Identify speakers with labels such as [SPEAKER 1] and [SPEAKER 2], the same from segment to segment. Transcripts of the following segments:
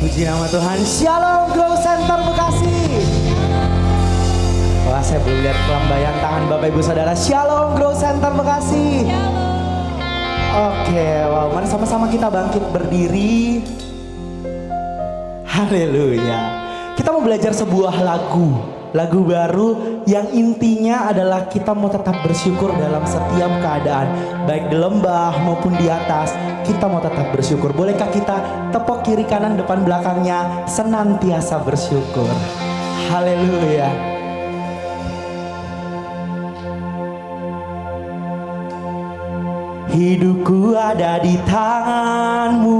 [SPEAKER 1] Puji nama Tuhan. Shalom Grow Center Bekasi. Wah, saya belum lihat lambaian tangan Bapak Ibu Saudara. Shalom Grow Center Bekasi. Oke, wow, mari sama-sama kita bangkit berdiri. Haleluya. Kita mau belajar sebuah lagu baru yang intinya adalah kita mau tetap bersyukur dalam setiap keadaan, baik di lembah maupun di atas. Kita mau tetap bersyukur. Bolehkah kita tepuk kiri kanan depan belakangnya, senantiasa bersyukur. Haleluya. Hidupku ada di tanganmu,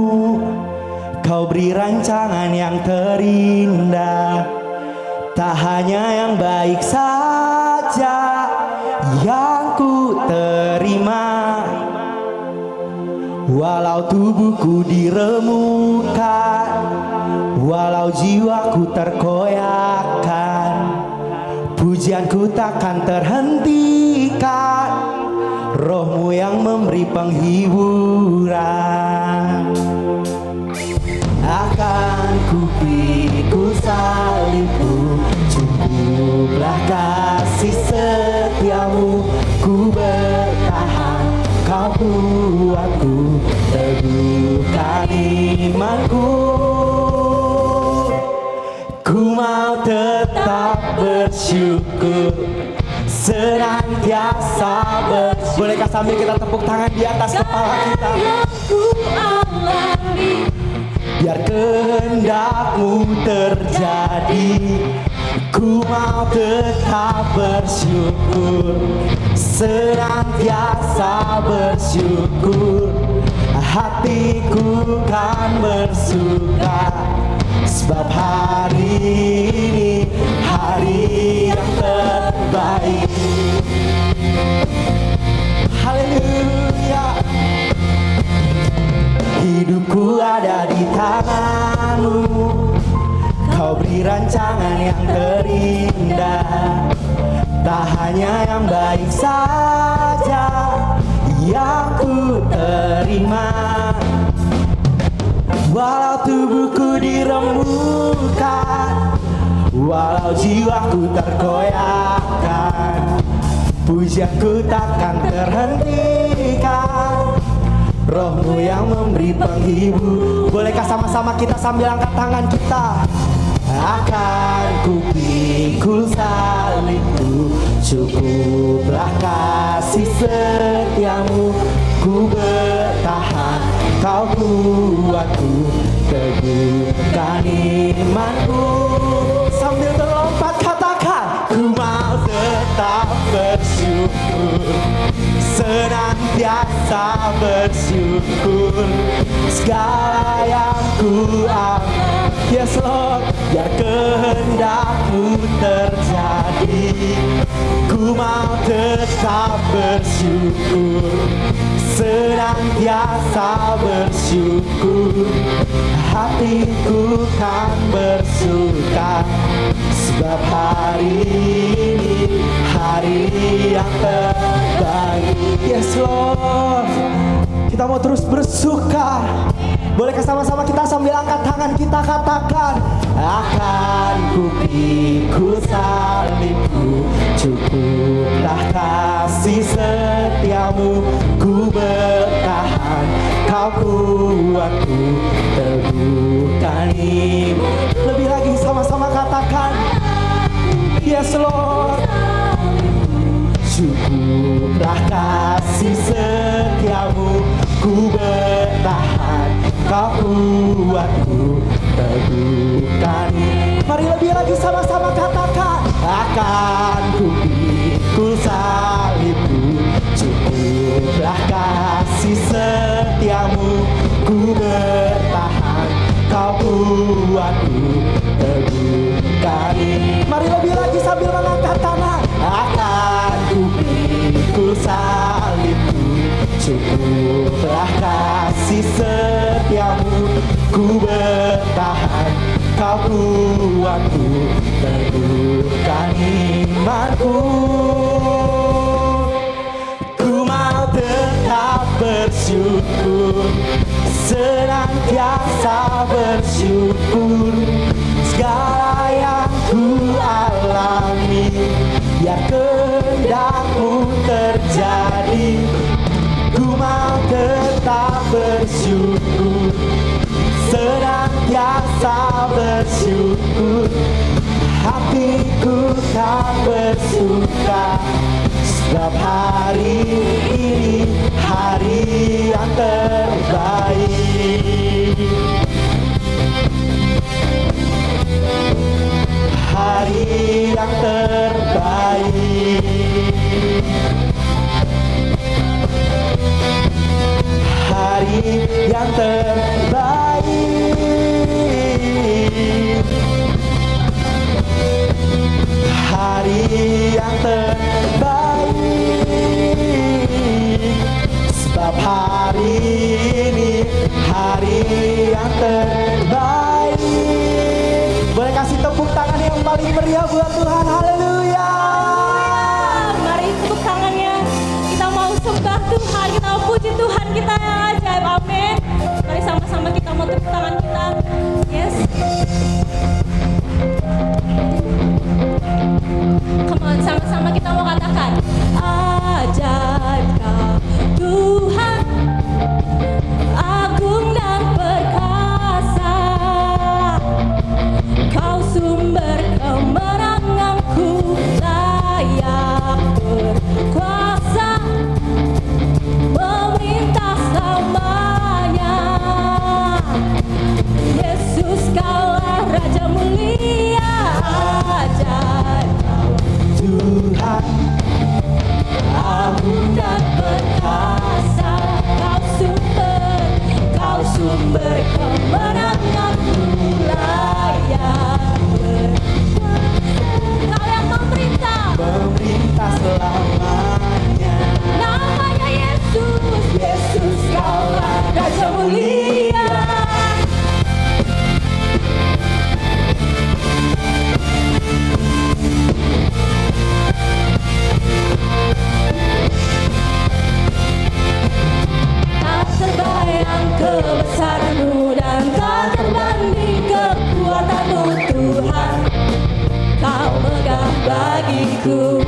[SPEAKER 1] kau beri rancangan yang terindah. Tak hanya yang baik saja yang ku terima, walau tubuhku diremukkan, walau jiwaku terkoyakkan, pujianku takkan terhentikan, rohmu yang memberi penghiburan. Akan ku pikul salibku, cukuplah kasih setiamu. Ku bertahan, kau buatku teguhkan imanku. Ku mau tetap bersyukur, senantiasa bersyukur. Bolehkah sambil kita tepuk tangan di atas kepala kita? Biar kehendakmu terjadi, ku mau tetap bersyukur, senantiasa bersyukur. Hatiku kan bersuka, sebab hari ini hari yang terbaik. Haleluya. Hidupku ada di tanganmu, kau beri rancangan yang terindah. Tak hanya yang baik saja yang ku terima, walau tubuhku diremukkan, walau jiwaku terkoyakkan, pujianku takkan terhentikan, rohmu yang memberi penghibur. Bolehkah sama-sama kita sambil angkat tangan kita? Akan ku pikul salibku, cukuplah kasih setiamu. Ku bertahan, kau kuatku, teguhkan imanku. Sambil terlompat katakan, ku mau tetap bersyukur, senantiasa bersyukur. Segala yang ku alami, yes Lord, biar kehendakmu terjadi. Ku mau tetap bersyukur, senantiasa bersyukur. Hatiku kan bersuka, sebab hari ini hari yang terbaik. Yes Lord, kita mau terus bersuka. Bolehkah sama-sama kita sambil angkat tangan kita katakan, akan ku pikul salibku, cukuplah kasih setiamu. Ku bertahan, kau kuatku, teguhkan iman. Lebih lagi sama-sama katakan, yes Lord. Cukuplah kasih setiamu, ku bertahan, kau kuatku, teguhkan. Mari lebih lagi sama-sama katakan, akan ku pikul salibku, cukuplah kasih setiamu. Ku bertahan, kau kuatku, teguhkan. Mari lebih lagi sambil mengangkat tangan, akan ku pikul salibku, cukuplah kasih setiamu. Ku bertahan, kau kuatku, teguhkan imanku. Ku mau tetap bersyukur, senantiasa bersyukur. hatiku tak bersuka, sebab hari ini hari yang terbaik. Hari yang terbaik. Hari yang terbaik. Hari yang terbaik. Sebab hari ini hari yang terbaik. Boleh kasih tepuk tangan yang paling meriah buat Tuhan. Haleluya.
[SPEAKER 2] Mari tepuk tangannya. Kita mau sembah Tuhan, kita mau puji Tuhan kita yang ajaib. Amin. Mari sama-sama kita mau tepuk tangan kita. Yes. Come on, sama-sama kita mau katakan ajaib kau Tuhan, agung dan perkasa, kau sumber kemenanganku, layak berkuasa, memerintah selamanya. Yesus kaulah Raja mulia, ajaib
[SPEAKER 1] Tuhan,
[SPEAKER 2] agung dan perkasa, kau sumber kemenanganku, layak berkuasa, kau yang memerintah
[SPEAKER 1] selamanya.
[SPEAKER 2] namanya Yesus, Yesus kaulah Raja mulia. Tak terbayang kebesaran-Mu dan tak terbanding kekuatan-Mu Tuhan. Kau megah bagiku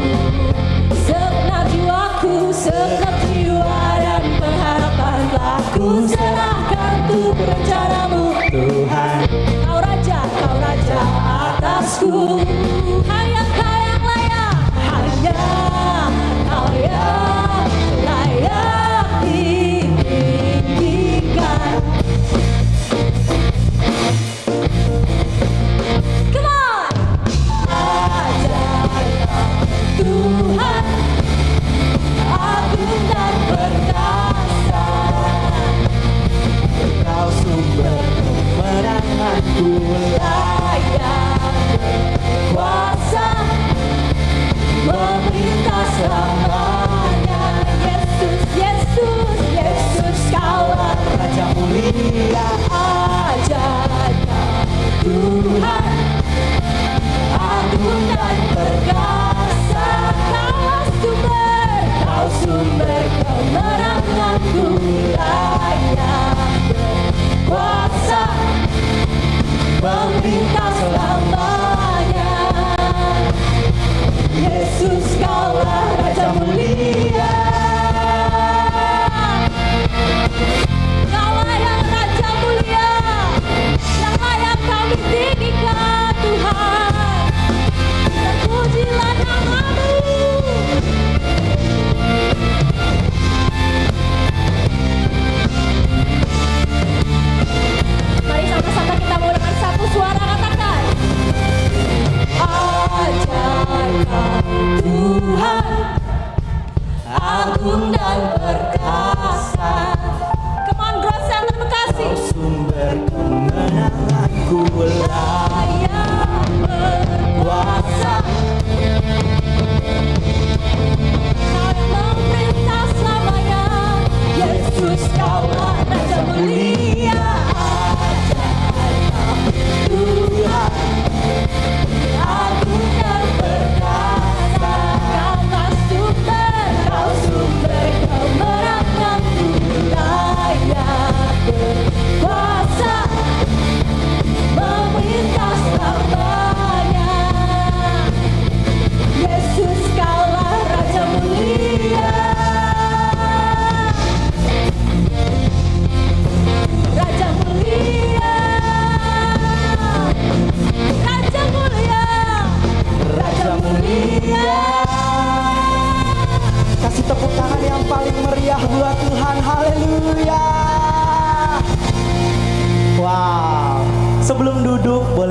[SPEAKER 2] segenap jiwaku, segenap jiwa dan pengharapan telah ku serahkan untuk rencana-Mu
[SPEAKER 1] Tuhan,
[SPEAKER 2] Kau raja atasku. Hanya Kau yang layak, hanya Kau yang layak ditinggikan. Come on. Ajaib Tuhan, agung dan perkasa,
[SPEAKER 1] Kau sumber kemenanganku,
[SPEAKER 2] layak berkuasa.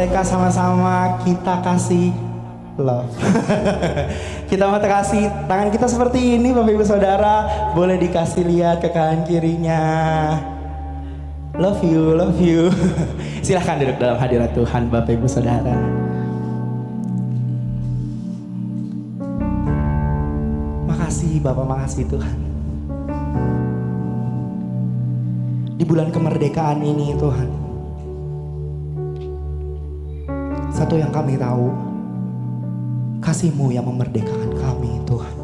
[SPEAKER 1] bolehkah sama-sama kita kasih love? Kita mau kasih tangan kita seperti ini Bapak Ibu Saudara. Boleh dikasih lihat ke kanan kirinya. Love you, love you. Silahkan duduk dalam hadirat Tuhan Bapak Ibu Saudara. Makasih Bapak, makasih Tuhan. Di bulan kemerdekaan ini Tuhan, satu yang kami tahu, kasih-Mu yang memerdekakan kami Tuhan.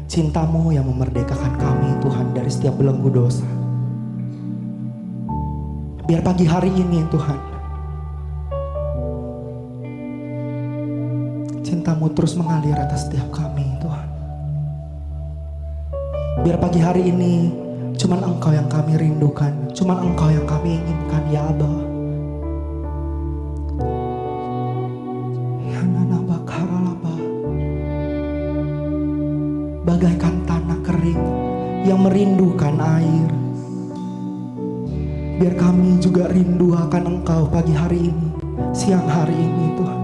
[SPEAKER 1] Cinta-Mu yang memerdekakan kami Tuhan dari setiap belenggu dosa. Biar pagi hari ini Tuhan, cinta-Mu terus mengalir atas setiap kami Tuhan. Biar pagi hari ini cuman Engkau yang kami rindukan, cuman Engkau yang kami inginkan ya Abah. Bagaikan tanah kering yang merindukan air. Biar kami juga rindu akan Engkau pagi hari ini, siang hari ini Tuhan.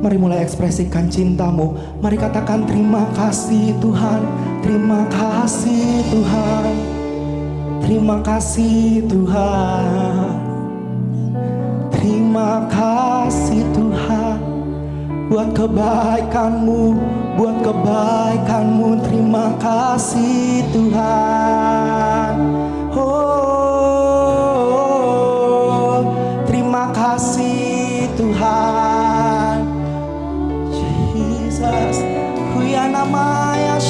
[SPEAKER 1] Mari mulai ekspresikan cinta-Mu. Mari katakan terima kasih Tuhan, terima kasih Tuhan, terima kasih Tuhan, terima kasih Tuhan. Buat kebaikan-Mu, buat kebaikan-Mu, terima kasih Tuhan. Oh, terima kasih Tuhan. Jesus, Huya namanya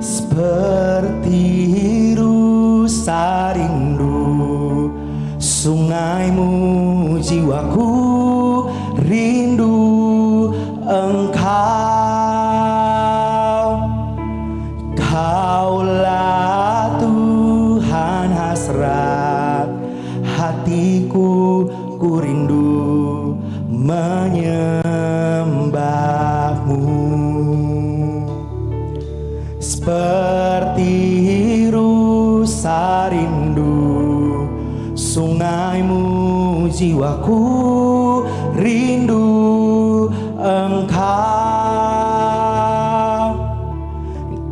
[SPEAKER 1] seperti rusa rindu sungai-Mu, jiwaku rindu Engkau. Kaulah Tuhan hasrat hatiku, ku rindu menyembah-Mu. Seperti rusa rindu sungai-Mu, jiwaku rindu Engkau.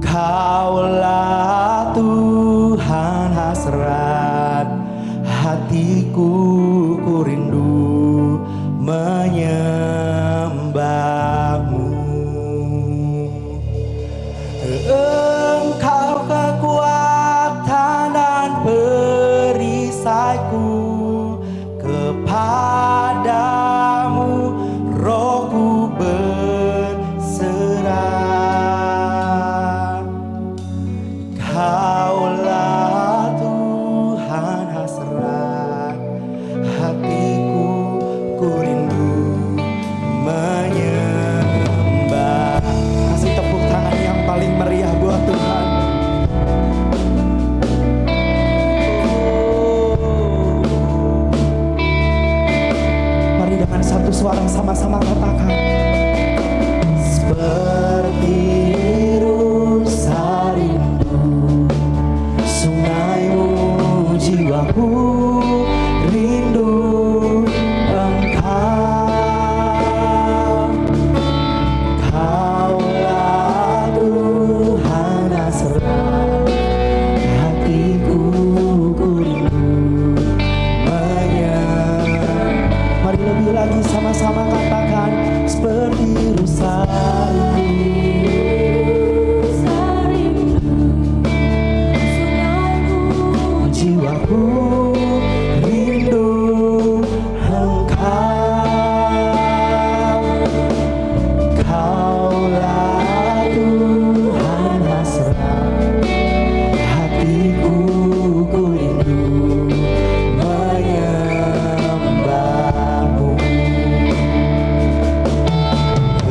[SPEAKER 1] Kaulah Tuhan hasrat hatiku, ku rindu menyembah-Mu. Engkau kekuatan dan perisaiku, kepadamu rohku berserah. Kaulah Tuhan hasrat hatiku, ku rindu menyembah. Kasih tepuk tangan yang paling meriah buat Tuhan. Mari dengan satu suara sama-sama katakan. Seperti rusa rindu sungai-Mu, jiwaku rindu Engkau. Kaulah Tuhan hasrat hatiku, ku rindu menyembah. Mari lebih lagi sama-sama katakan. Seperti rusa rindu sungai-Mu, jiwaku rindu Engkau. Kaulah Tuhan hasrat hatiku, ku rindu menyembah-Mu.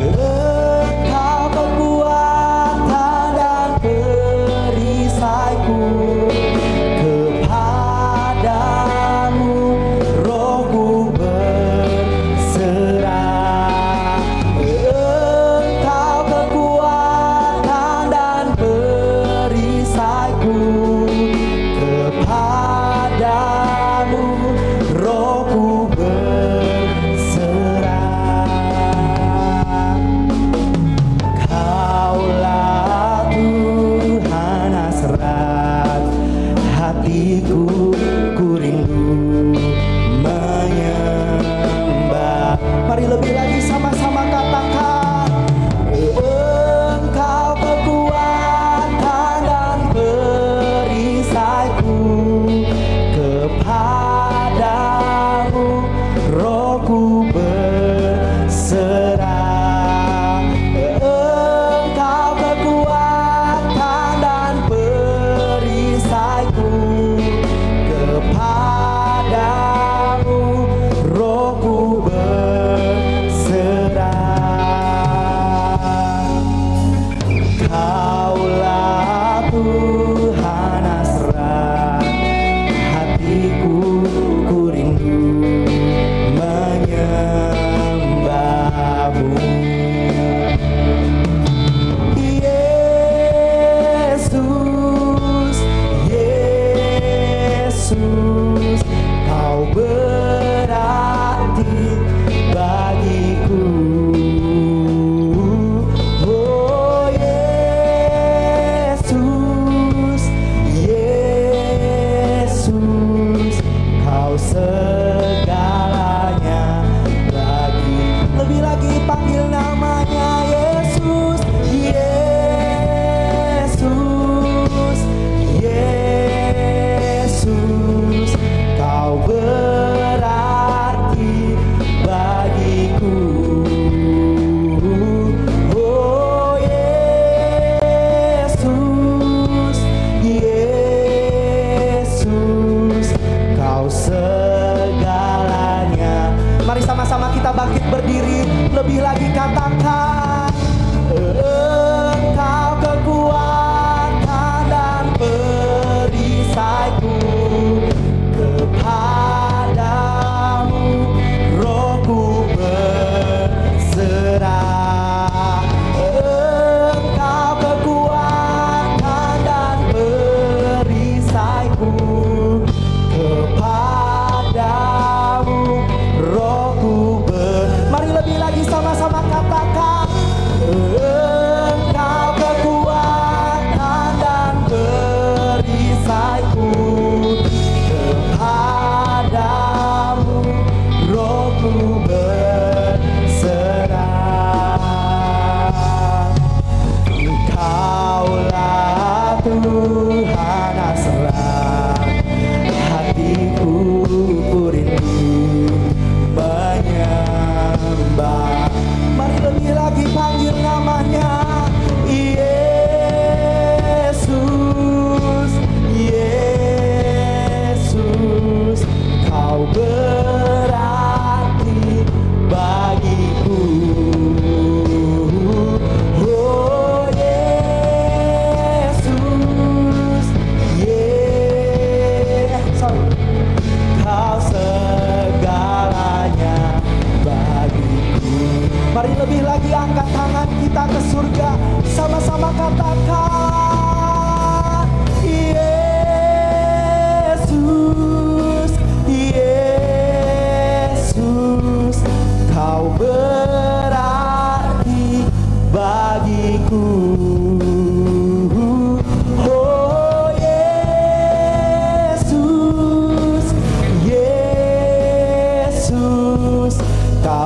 [SPEAKER 1] Engkau kekuatan dan perisaiku, kepadamu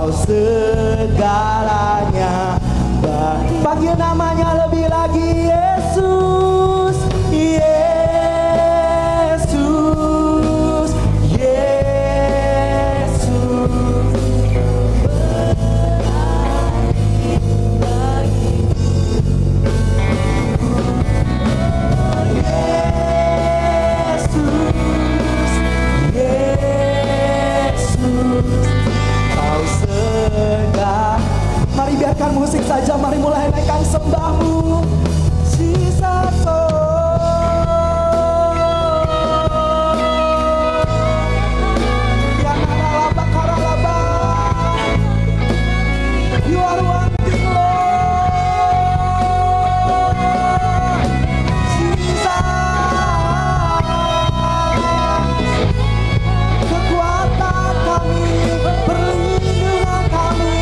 [SPEAKER 1] Kau segalanya. Panggil namanya lebih lagi, Yesus, Yesus, Yesus. Mari biarkan musik saja, mari mulai naikkan sembahmu. Jesus, you are one thing, Lord. Jesus, kekuatan kami, perlindungan kami.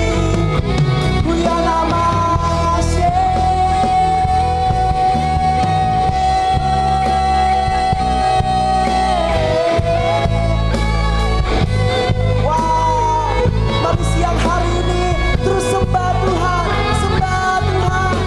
[SPEAKER 1] Punya nama wow, mari siang hari ini terus sembah Tuhan, sembah Tuhan.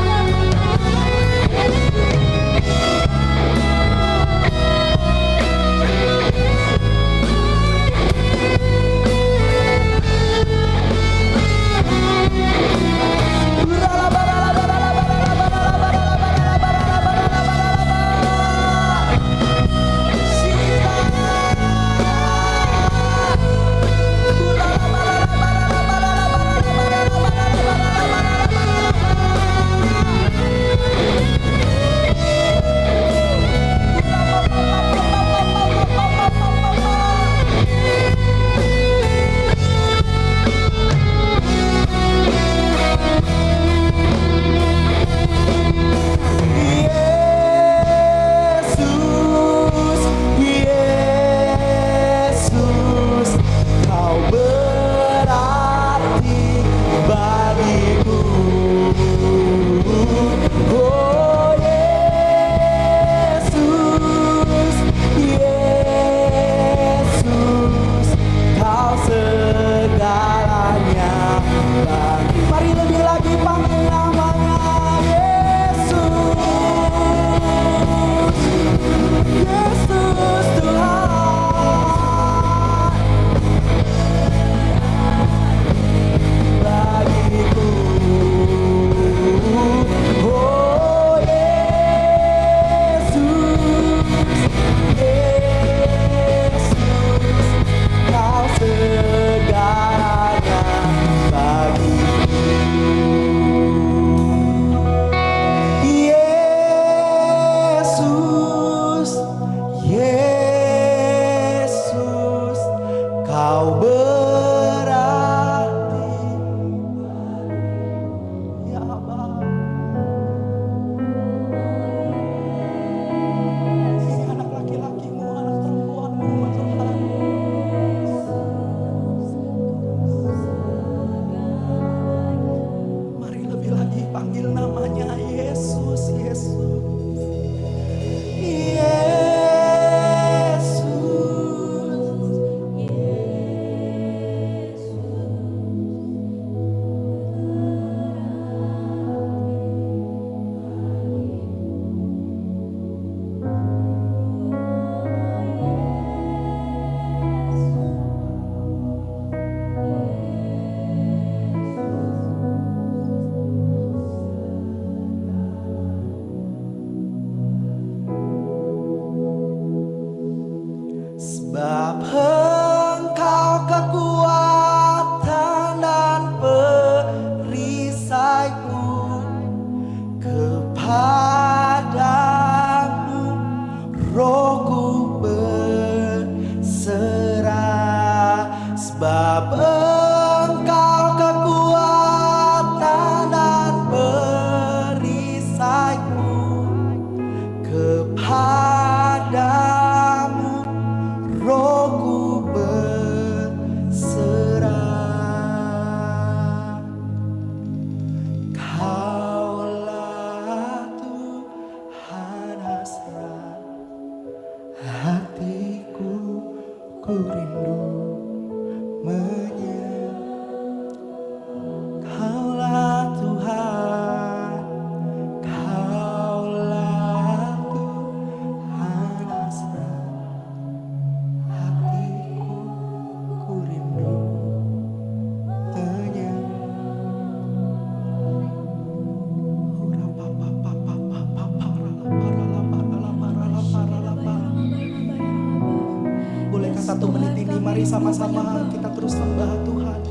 [SPEAKER 1] 1 menit ini mari sama-sama kita terus sembah Tuhan.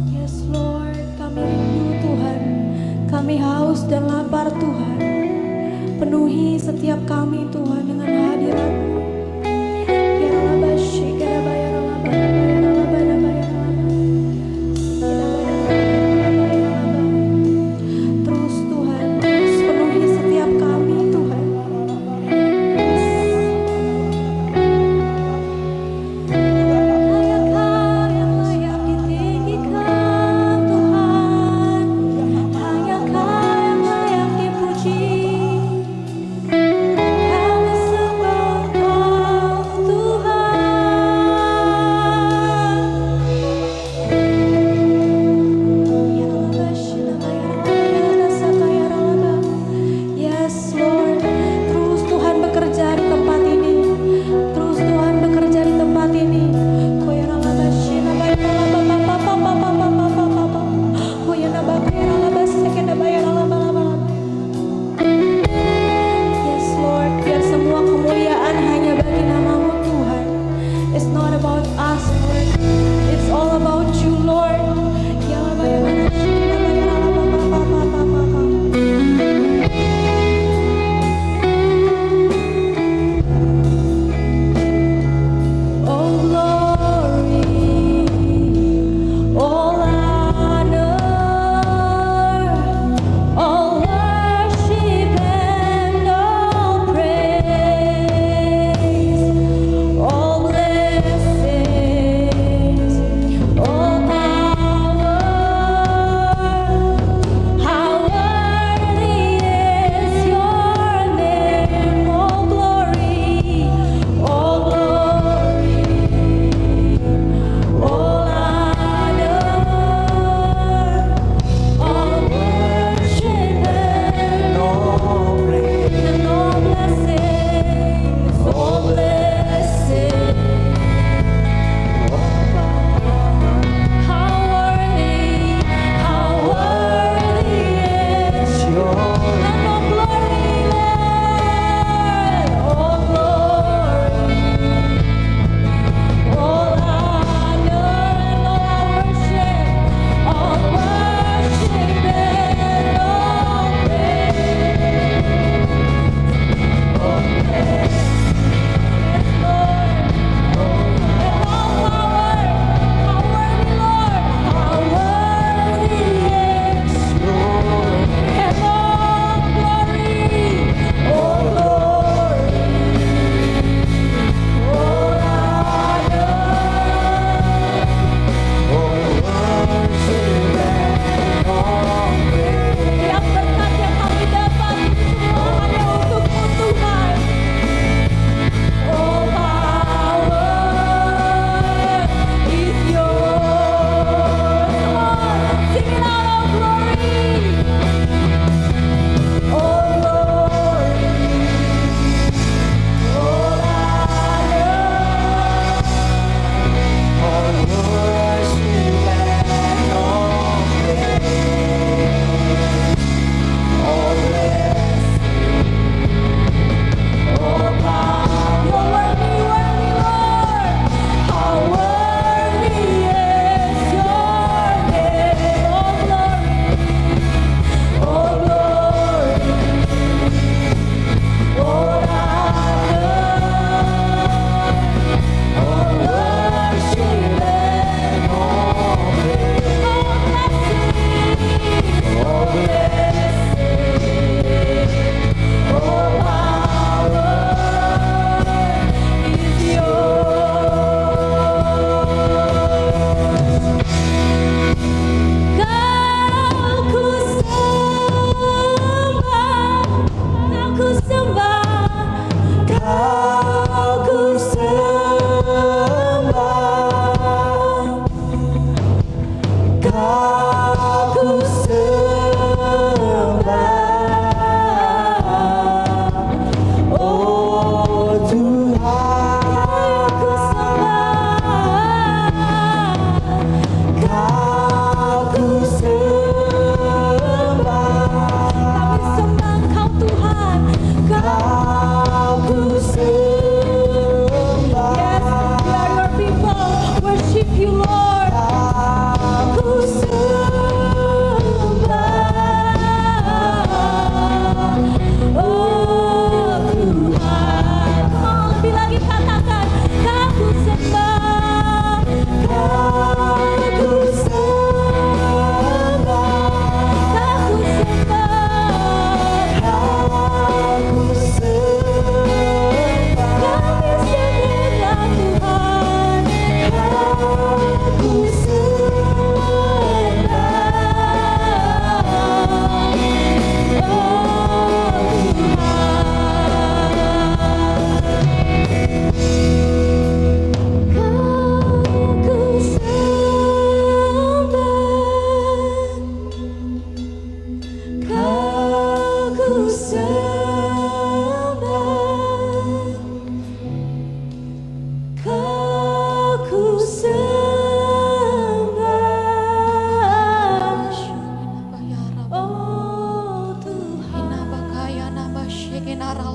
[SPEAKER 2] Yes Lord, kami rindu Tuhan, kami haus dan lapar Tuhan. Penuhi setiap kami Tuhan dengan hadirat-Mu. Terus Tuhan, terus penuhi setiap kami Tuhan. Hanya Kau yang layak ditinggikan Tuhan, hanya Kau yang layak dipuji. Kami sembah Kau Tuhan.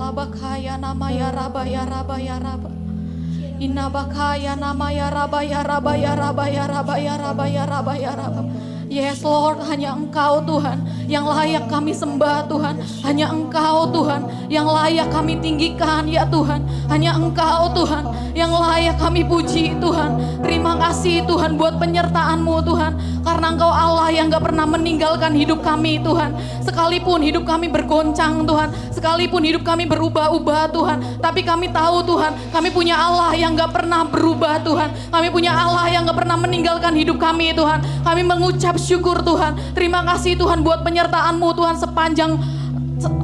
[SPEAKER 3] Shalabakaya nama ya raba ya raba ya raba. Inabakaya nama ya raba ya raba ya raba ya raba ya raba ya raba ya raba. Yes Lord, hanya Engkau Tuhan yang layak kami sembah Tuhan. Hanya Engkau Tuhan yang layak kami tinggikan ya Tuhan. Hanya Engkau Tuhan yang layak kami puji Tuhan. Terima kasih Tuhan buat penyertaan-Mu Tuhan. Karena Engkau Allah yang gak pernah meninggalkan hidup kami Tuhan. Sekalipun hidup kami bergoncang Tuhan. Sekalipun hidup kami berubah-ubah Tuhan. Tapi kami tahu Tuhan, kami punya Allah yang gak pernah berubah Tuhan. Kami punya Allah yang gak pernah meninggalkan hidup kami Tuhan. Kami mengucap syukur Tuhan. Terima kasih Tuhan buat penyertaan-Mu Tuhan sepanjang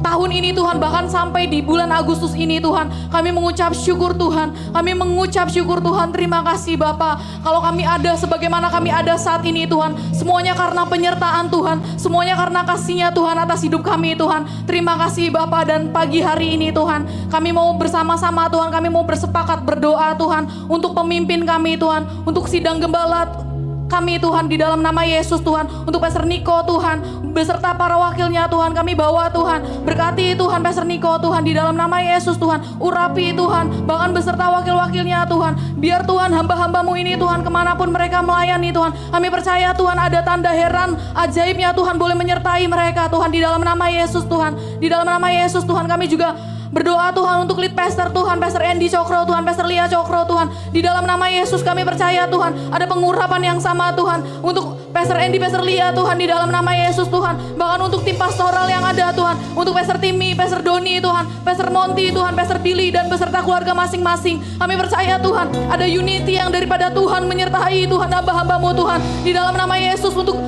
[SPEAKER 3] tahun ini Tuhan, bahkan sampai di bulan Agustus ini Tuhan. Kami mengucap syukur Tuhan. Kami mengucap syukur Tuhan. Terima kasih Bapa. Kalau kami ada sebagaimana kami ada saat ini Tuhan, semuanya karena penyertaan Tuhan. Semuanya karena kasih-Nya Tuhan atas hidup kami Tuhan. Terima kasih Bapa. Dan pagi hari ini Tuhan, kami mau bersama-sama Tuhan, kami mau bersepakat berdoa Tuhan untuk pemimpin kami Tuhan, untuk sidang gembala kami Tuhan di dalam nama Yesus Tuhan. Untuk Pastor Niko Tuhan beserta para wakilnya Tuhan, kami bawa Tuhan. Berkati Tuhan Pastor Niko Tuhan di dalam nama Yesus Tuhan. Urapi Tuhan, bahkan beserta wakil-wakilnya Tuhan. Biar Tuhan hamba-hambamu ini Tuhan, kemanapun mereka melayani Tuhan, kami percaya Tuhan ada tanda heran ajaibnya Tuhan boleh menyertai mereka Tuhan di dalam nama Yesus Tuhan. Di dalam nama Yesus Tuhan kami juga berdoa Tuhan untuk lead pastor Tuhan, Pastor Andy Cokro Tuhan, Pastor Lia Cokro Tuhan. Di dalam nama Yesus kami percaya Tuhan ada pengurapan yang sama Tuhan untuk Pastor Andy, Pastor Lia Tuhan di dalam nama Yesus Tuhan. Bahkan untuk tim pastoral yang ada Tuhan, untuk Pastor Timmy, Pastor Doni Tuhan, Pastor Monty Tuhan, Pastor Billy dan beserta keluarga masing-masing. Kami percaya Tuhan ada unity yang daripada Tuhan menyertai Tuhan hamba-hambamu Tuhan di dalam nama Yesus untuk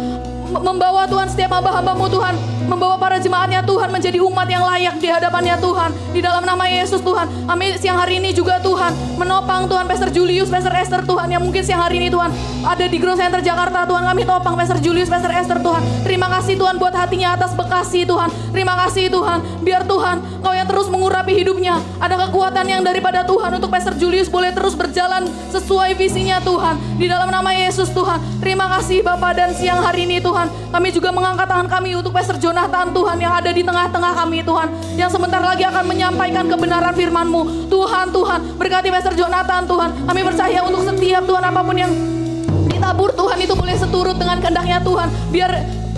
[SPEAKER 3] membawa Tuhan setiap hamba-hambamu Tuhan, membawa para jemaatnya Tuhan menjadi umat yang layak di hadapannya Tuhan di dalam nama Yesus Tuhan. Kami siang hari ini juga Tuhan menopang Tuhan Pastor Julius, Pastor Esther Tuhan yang mungkin siang hari ini Tuhan ada di Grow Center Jakarta Tuhan. Kami topang Pastor Julius, Pastor Esther Tuhan. Terima kasih Tuhan buat hatinya atas Bekasi Tuhan. Terima kasih Tuhan, biar Tuhan Kau yang terus mengurapi hidupnya. Ada kekuatan yang daripada Tuhan untuk Pastor Julius boleh terus berjalan sesuai visinya Tuhan di dalam nama Yesus Tuhan. Terima kasih Bapa. Dan siang hari ini Tuhan, kami juga mengangkat tangan kami untuk Pastor Jonathan Tuhan yang ada di tengah-tengah kami Tuhan, yang sebentar lagi akan menyampaikan kebenaran firman-Mu Tuhan. Tuhan berkati Pastor Jonathan Tuhan. Kami percaya untuk setiap Tuhan apapun yang ditabur Tuhan itu boleh seturut dengan kehendaknya Tuhan. Biar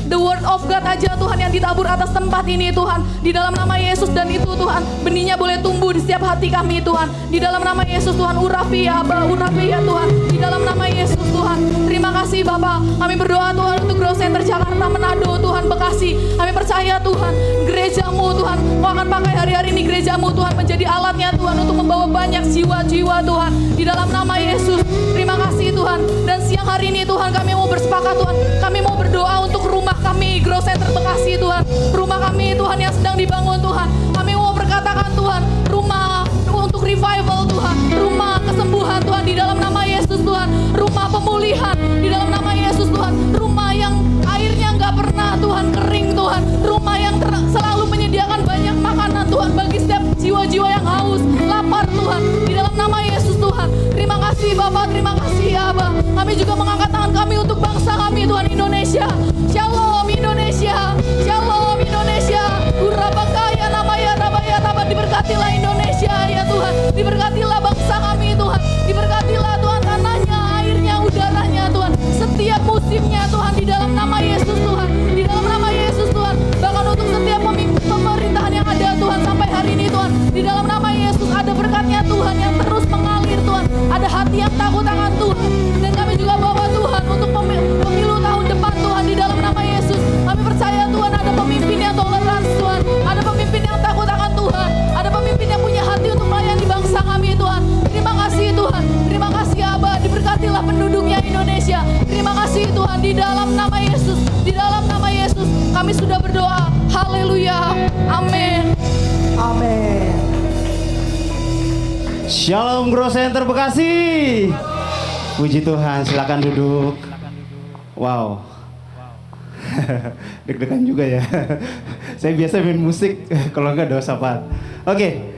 [SPEAKER 3] the word of God aja Tuhan yang ditabur atas tempat ini Tuhan di dalam nama Yesus. Dan itu Tuhan benihnya boleh tumbuh di setiap hati kami Tuhan di dalam nama Yesus Tuhan. Urapi ya Abah, urapi ya Tuhan di dalam nama Yesus Tuhan. Terima kasih Bapa. Kami berdoa Tuhan untuk Grow Center Jakarta, Manado Tuhan, Bekasi. Kami percaya Tuhan gereja-Mu Tuhan, Kau akan pakai hari-hari ini gereja-Mu Tuhan menjadi alatnya Tuhan untuk membawa banyak jiwa-jiwa Tuhan di dalam nama Yesus. Terima kasih Tuhan. Dan siang hari ini Tuhan kami mau bersepakat Tuhan, kami mau berdoa untuk rumah kami Grow Center Bekasi Tuhan. Rumah kami Tuhan yang sedang dibangun Tuhan. Kami mau berkatakan Tuhan, rumah untuk revival Tuhan, rumah kesembuhan Tuhan di dalam nama Yesus Tuhan, rumah pemulihan di dalam nama Yesus Tuhan, rumah yang airnya nggak pernah Tuhan kering Tuhan, rumah yang selalu menyediakan banyak makanan Tuhan bagi setiap jiwa-jiwa yang haus, lapar Tuhan di dalam nama Yesus Tuhan. Terima kasih Bapak, terima kasih Abah. Kami juga mengangkat tangan kami untuk bangsa kami Tuhan Indonesia. Shalom Indonesia, Shalom Indonesia. Urabakaya namaya rabaya raba. Diberkatilah Indonesia ya Tuhan, diberkatilah bangsa kami Tuhan, diberkatilah Tuhan tanahnya, airnya, udaranya Tuhan, setiap musimnya Tuhan di dalam nama Yesus Tuhan, di dalam nama Yesus Tuhan. Bahkan untuk setiap pemerintahan yang ada Tuhan sampai hari ini Tuhan, di dalam nama Yesus ada berkatnya Tuhan yang terus mengalir Tuhan, ada hati yang takut akan Tuhan. Dan kami juga bawa Tuhan untuk pemilu tahun depan Tuhan di dalam nama Yesus. Kami percaya Tuhan ada pemimpin yang toleransi Tuhan, ada pemimpin yang takut akan Tuhan, ada pemimpin yang punya hati untuk melayani bangsa kami Tuhan. Terima kasih Tuhan, terima kasih Abah. Diberkatilah penduduknya Indonesia. Terima kasih Tuhan di dalam nama Yesus, di dalam nama Yesus kami sudah berdoa. Haleluya, amin.
[SPEAKER 1] Amin.
[SPEAKER 4] Shalom Grow Center Bekasi. Puji Tuhan, silakan duduk. Wow. Deg-degan juga ya. Saya biasa main musik, kalau enggak dosa Pak. Oke.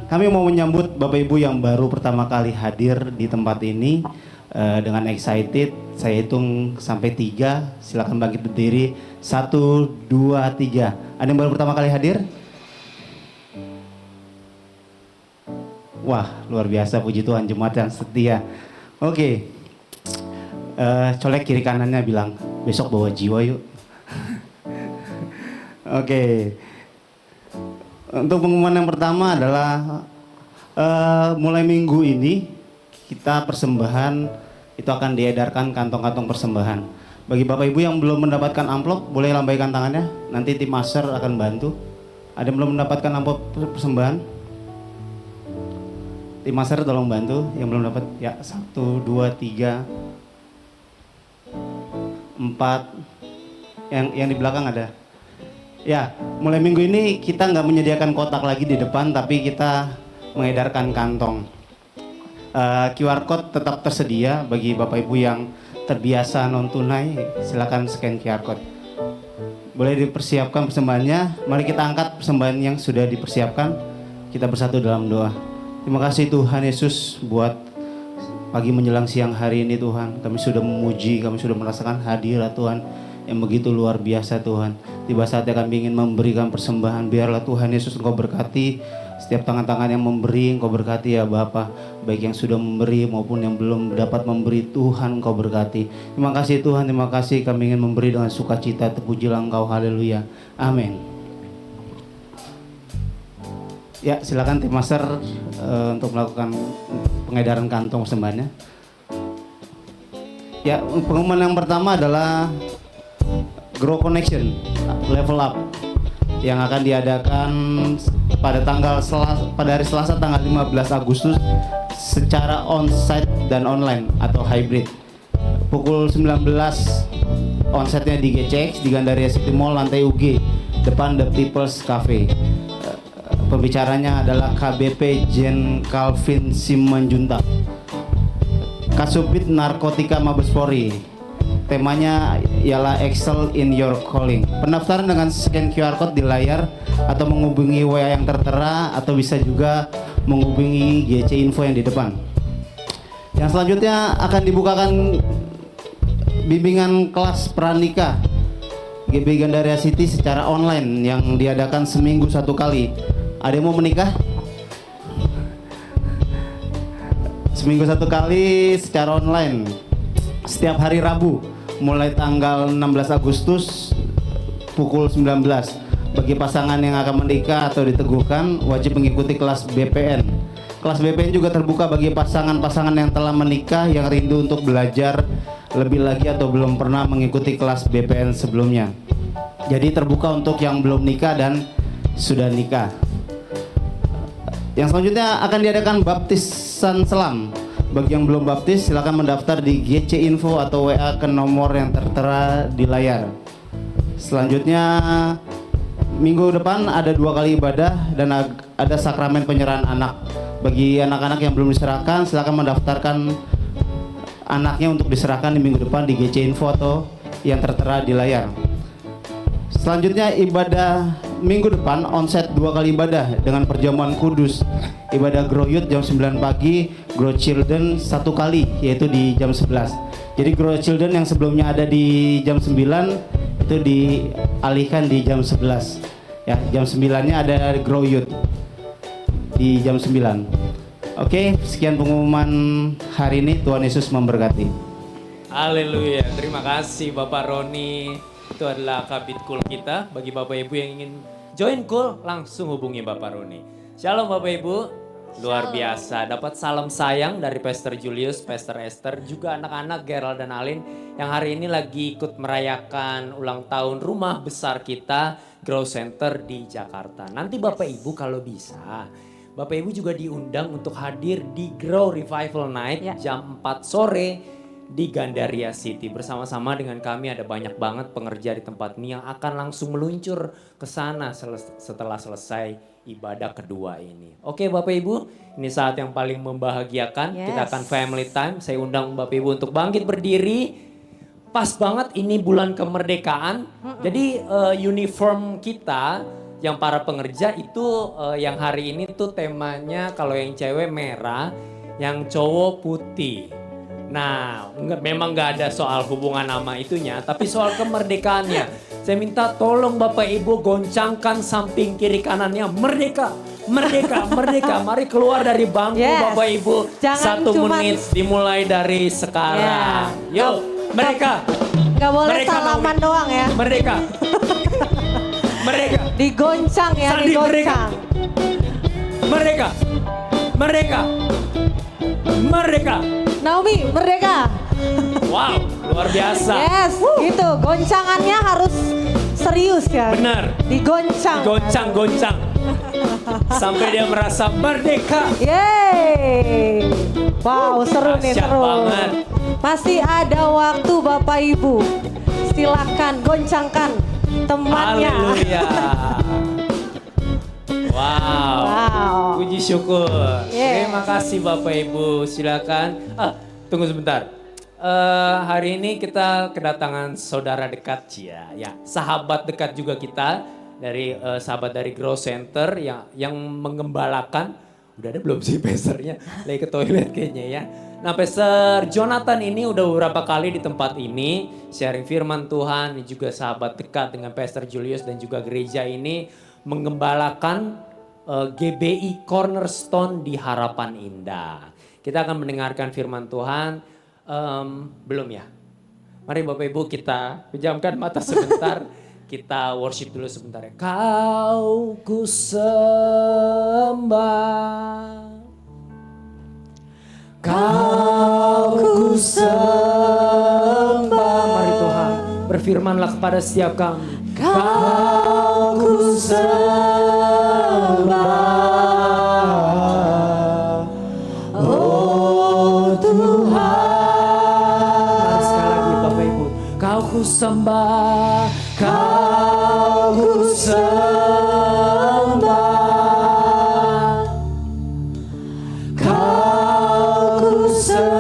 [SPEAKER 4] Kami mau menyambut Bapak Ibu yang baru pertama kali hadir di tempat ini dengan excited. Saya hitung sampai 3. Silakan bangkit berdiri. 1, 2, 3. Ada yang baru pertama kali hadir? Wah, luar biasa, puji Tuhan, jemaat yang setia. Oke. Colek kiri kanannya bilang, besok bawa jiwa yuk. Oke. Untuk pengumuman yang pertama adalah mulai minggu ini kita persembahan itu akan diedarkan kantong-kantong persembahan. Bagi Bapak Ibu yang belum mendapatkan amplop, boleh lambaikan tangannya. Nanti tim master akan bantu. Ada yang belum mendapatkan amplop persembahan? Tim master tolong bantu yang belum dapat. Ya, 1, 2, 3, 4. Yang di belakang ada. Ya, mulai minggu ini kita nggak menyediakan kotak lagi di depan, tapi kita mengedarkan kantong. QR code tetap tersedia bagi Bapak Ibu yang terbiasa non tunai, silakan scan QR code. Boleh dipersiapkan persembahannya. Mari kita angkat persembahan yang sudah dipersiapkan. Kita bersatu dalam doa. Terima kasih Tuhan Yesus buat pagi menjelang siang hari ini Tuhan. Kami sudah memuji, kami sudah merasakan hadirat Tuhan yang begitu luar biasa Tuhan. Tiba saatnya kami ingin memberikan persembahan. Biarlah Tuhan Yesus Engkau berkati setiap tangan-tangan yang memberi, Engkau berkati ya Bapa. Baik yang sudah memberi maupun yang belum dapat memberi, Tuhan Engkau berkati. Terima kasih Tuhan, terima kasih. Kami ingin memberi dengan sukacita. Terpujilah Engkau, haleluya. Amin. Ya, silakan tim master untuk melakukan pengedaran kantong persembahannya. Ya, pengumuman yang pertama adalah Grow Connection Level Up yang akan diadakan pada hari Selasa tanggal 15 Agustus secara on-site dan online atau hybrid. Pukul 19 on-site-nya di GCX di Gandaria City Mall lantai UG depan The People's Cafe. Pembicaranya adalah KBP Jen Calvin Simanjuntak, Kasubit Narkotika Mabespori. Temanya ialah Excel in Your Calling. Pendaftaran dengan scan QR code di layar atau menghubungi WA yang tertera atau bisa juga menghubungi GC Info yang di depan. Yang selanjutnya akan dibukakan bimbingan kelas pranikah GB Gandaria City secara online yang diadakan seminggu 1 kali. Ada yang mau menikah? Seminggu 1 kali secara online. Setiap hari Rabu mulai tanggal 16 Agustus pukul 19. Bagi pasangan yang akan menikah atau diteguhkan wajib mengikuti kelas BPN. Kelas BPN juga terbuka bagi pasangan-pasangan yang telah menikah yang rindu untuk belajar lebih lagi atau belum pernah mengikuti kelas BPN sebelumnya. Jadi terbuka untuk yang belum nikah dan sudah nikah. Yang selanjutnya akan diadakan baptisan selam. Bagi yang belum baptis silakan mendaftar di GC Info atau WA ke nomor yang tertera di layar. Selanjutnya minggu depan ada 2 kali ibadah dan ada sakramen penyerahan anak. Bagi anak-anak yang belum diserahkan silakan mendaftarkan anaknya untuk diserahkan di minggu depan di GC Info atau yang tertera di layar. Selanjutnya ibadah minggu depan onset 2 kali ibadah dengan perjamuan kudus. Ibadah Grow Youth jam 9 pagi, Grow Children 1 kali yaitu di jam 11. Jadi Grow Children yang sebelumnya ada di jam 9 itu dialihkan di jam 11. Ya, jam 9-nya ada Grow Youth di jam 9. Oke, sekian pengumuman hari ini. Tuhan Yesus memberkati.
[SPEAKER 5] Haleluya, terima kasih Bapak Roni. Itu adalah Kabid Kul kita. Bagi Bapak Ibu yang ingin join Kul, langsung hubungi Bapak Roni. Shalom Bapak Ibu, luar biasa. Dapat salam sayang dari Pastor Julius, Pastor Esther, juga anak-anak Gerald dan Alin yang hari ini lagi ikut merayakan ulang tahun rumah besar kita, Grow Center di Jakarta. Nanti Bapak Ibu kalau bisa, Bapak Ibu juga diundang untuk hadir di Grow Revival Night jam 4 sore di Gandaria City. Bersama-sama dengan kami ada banyak banget pengerja di tempat ini yang akan langsung meluncur ke sana setelah selesai ibadah kedua ini. Oke Bapak Ibu, ini saat yang paling membahagiakan. Kita akan family time. Saya undang Bapak Ibu untuk bangkit berdiri. Pas banget ini bulan kemerdekaan. Jadi uniform kita yang para pengerja itu yang hari ini tuh temanya kalau yang cewek merah, yang cowok putih. Nah, memang nggak ada soal hubungan nama itunya, tapi soal kemerdekaannya. Saya minta tolong Bapak Ibu goncangkan samping kiri kanannya, merdeka, Merdeka, merdeka. Mari keluar dari bangku
[SPEAKER 6] Yes.
[SPEAKER 5] Bapak Ibu.
[SPEAKER 6] Jangan
[SPEAKER 5] 1
[SPEAKER 6] cuman-
[SPEAKER 5] menit dimulai dari sekarang. Yuk, mereka.
[SPEAKER 6] Nggak boleh
[SPEAKER 5] Mereka,
[SPEAKER 6] salaman
[SPEAKER 5] Naomi.
[SPEAKER 6] doang ya.
[SPEAKER 5] Merdeka. Mereka.
[SPEAKER 6] Digoncang ya,
[SPEAKER 5] Sandi,
[SPEAKER 6] digoncang.
[SPEAKER 5] Mereka. Mereka. Mereka.
[SPEAKER 6] Naomi, merdeka.
[SPEAKER 5] Wow, luar biasa.
[SPEAKER 6] Yes, gitu. Goncangannya harus serius ya.
[SPEAKER 5] Benar.
[SPEAKER 6] Digoncang.
[SPEAKER 5] Goncang-goncang. Sampai dia merasa merdeka.
[SPEAKER 6] Yeay. Wow, seru nih,
[SPEAKER 5] Dahsyat
[SPEAKER 6] seru.
[SPEAKER 5] banget.
[SPEAKER 6] Masih ada waktu Bapak Ibu. Silakan goncangkan temannya.
[SPEAKER 5] Haleluya. Wow.
[SPEAKER 6] Wow.
[SPEAKER 5] Puji syukur.
[SPEAKER 6] Yes.
[SPEAKER 5] Terima kasih Bapak Ibu. Silakan. Tunggu sebentar. Hari ini kita kedatangan saudara dekat ya, sahabat dekat juga kita dari sahabat dari Grow Center yang mengembalakan. Udah ada belum sih pesernya? Lagi ke toilet kayaknya ya. Nah, Pastor Jonathan ini udah beberapa kali di tempat ini sharing firman Tuhan, ini juga sahabat dekat dengan Pastor Julius dan juga gereja ini mengembalakan GBI Cornerstone di Harapan Indah. Kita akan mendengarkan firman Tuhan. Belum ya? Mari Bapak Ibu kita pejamkan mata sebentar. Kita worship dulu sebentar ya. Kau ku sembah. Kau ku sembah. Mari Tuhan berfirmanlah kepada setiap kami. Kau ku sembah. Oh Tuhan. Mari sekali lagi Bapak Ibu. Kau ku sembah. Kau ku sembah. Kau ku sembah.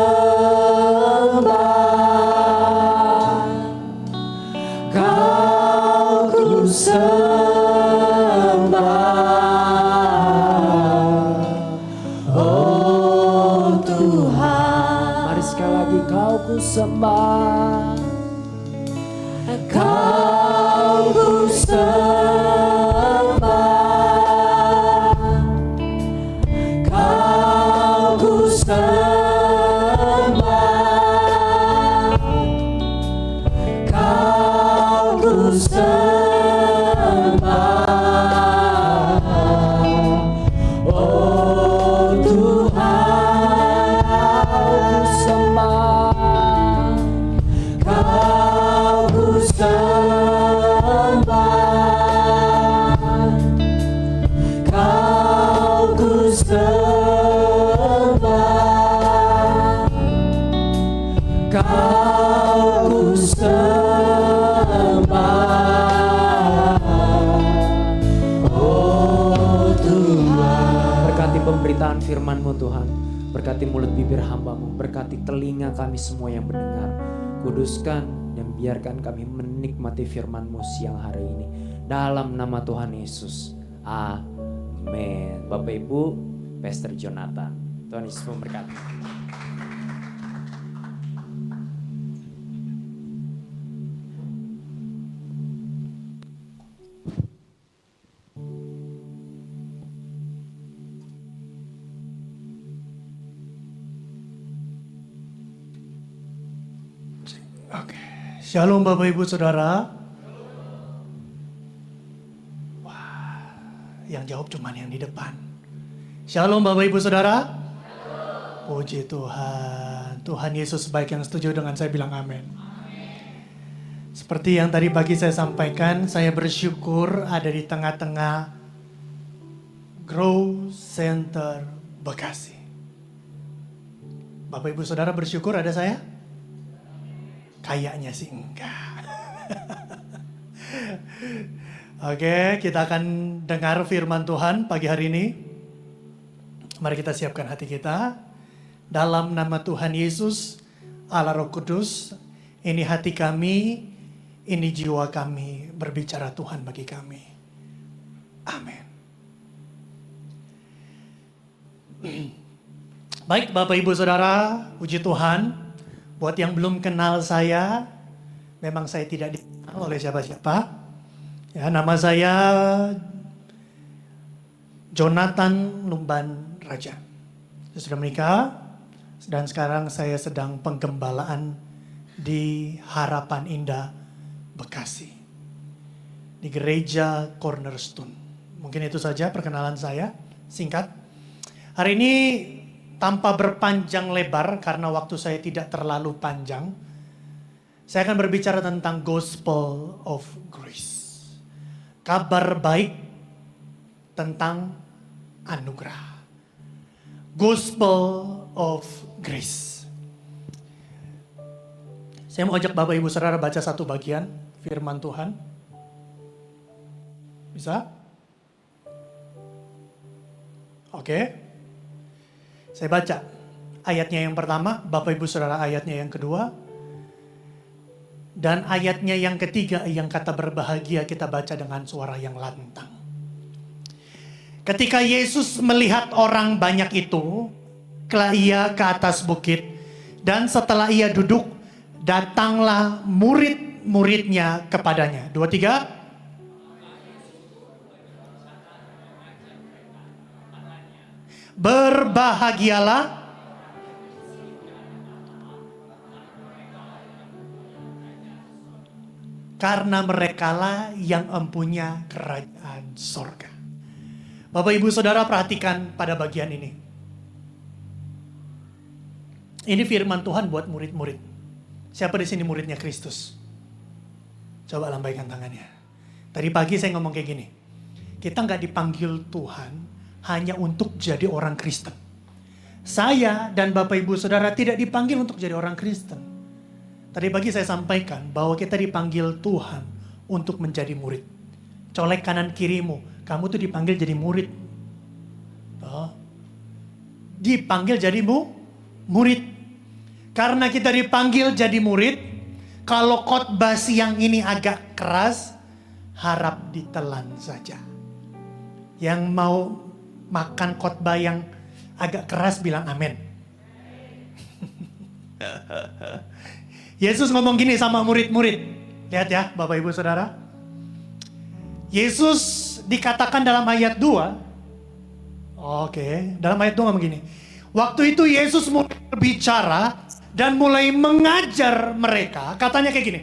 [SPEAKER 5] Kau ku sembah. Oh Tuhan. Mari sekali lagi kau ku sembah. Kau ku sembah. Kau ku sembah. Kau ku sembah. Oh Tuhan, kau ku sembah. Kau ku sembah. Kau ku sembah. Kau ku sembah. Oh Tuhan. Berkati pemberitaan firman-Mu Tuhan. Berkati mulut bibir hamba-Mu. Berkati telinga kami semua yang mendengar. Kuduskan dan biarkan kami menikmati firman-Mu siang hari ini. Dalam nama Tuhan Yesus. Amin. Bapak Ibu, Pastor Jonathan. Tuhan Yesus memberkati.
[SPEAKER 7] Oke, Shalom Bapak Ibu Saudara. Wah, yang jawab cuman yang di depan. Shalom Bapak Ibu Saudara. Puji Tuhan. Tuhan Yesus baik, yang setuju dengan saya bilang amin. Seperti yang tadi pagi saya sampaikan, saya bersyukur ada di tengah-tengah Grow Center Bekasi. Bapak Ibu Saudara bersyukur ada saya? Kayaknya sih enggak. Oke, kita akan dengar firman Tuhan pagi hari ini. Mari kita siapkan hati kita. Dalam nama Tuhan Yesus, Allah Roh Kudus, ini hati kami, ini jiwa kami, berbicara Tuhan bagi kami. Amin. Baik Bapak Ibu Saudara, puji Tuhan. Buat yang belum kenal saya, memang saya tidak dikenal oleh siapa-siapa. Ya, nama saya Jonathan Lumban Raja. Saya sudah menikah dan sekarang saya sedang penggembalaan di Harapan Indah, Bekasi. Di gereja Cornerstone. Mungkin itu saja perkenalan saya, singkat. Hari ini tanpa berpanjang lebar karena waktu saya tidak terlalu panjang. Saya akan berbicara tentang Gospel of Grace. Kabar baik tentang anugerah. Gospel of Grace. Saya mau ajak Bapak Ibu Saudara baca satu bagian firman Tuhan. Bisa? Oke. Saya baca ayatnya yang pertama, Bapak Ibu Saudara ayatnya yang kedua. Dan ayatnya yang ketiga yang kata berbahagia kita baca dengan suara yang lantang. Ketika Yesus melihat orang banyak itu, ia ke atas bukit, dan setelah ia duduk, datanglah murid-muridnya kepadanya. 2, 3. Berbahagialah karena merekalah yang empunya kerajaan sorga. Bapak Ibu Saudara perhatikan pada bagian ini. Ini firman Tuhan buat murid-murid. Siapa di sini muridnya Kristus? Coba lambaikan tangannya. Tadi pagi saya ngomong kayak gini. Kita nggak dipanggil Tuhan hanya untuk jadi orang Kristen. Saya dan Bapak Ibu Saudara tidak dipanggil untuk jadi orang Kristen. Tadi pagi saya sampaikan bahwa kita dipanggil Tuhan untuk menjadi murid. Colek kanan kirimu. Kamu tuh dipanggil jadi murid. Oh. Dipanggil jadi murid. Karena kita dipanggil jadi murid, kalau khotbah siang ini agak keras, harap ditelan saja. Yang mau makan khotbah yang agak keras bilang amin. Yesus ngomong gini sama murid-murid. Lihat ya Bapak Ibu Saudara. Yesus dikatakan dalam ayat 2. Oke, dalam ayat 2 ngomong gini. Waktu itu Yesus mulai berbicara dan mulai mengajar mereka. Katanya kayak gini.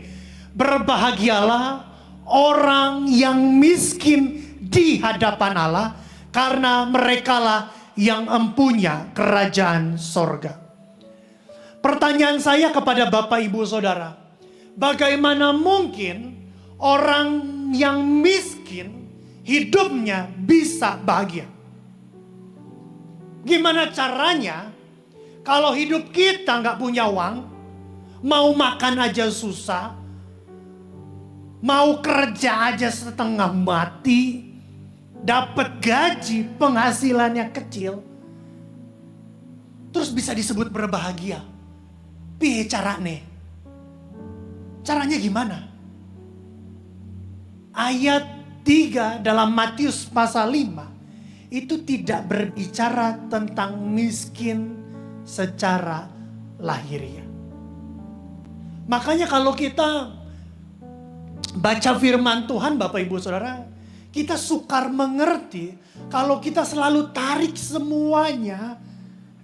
[SPEAKER 7] Berbahagialah orang yang miskin di hadapan Allah, karena merekalah yang empunya kerajaan sorga. Pertanyaan saya kepada Bapak Ibu Saudara. Bagaimana mungkin orang yang miskin hidupnya bisa bahagia? Gimana caranya kalau hidup kita nggak punya uang, mau makan aja susah, mau kerja aja setengah mati, dapat gaji penghasilannya kecil, terus bisa disebut berbahagia? Piye carane? Caranya gimana? Ayat 3 dalam Matius pasal 5 itu tidak berbicara tentang miskin secara lahiriah. Makanya kalau kita baca firman Tuhan Bapak Ibu Saudara, kita sukar mengerti kalau kita selalu tarik semuanya,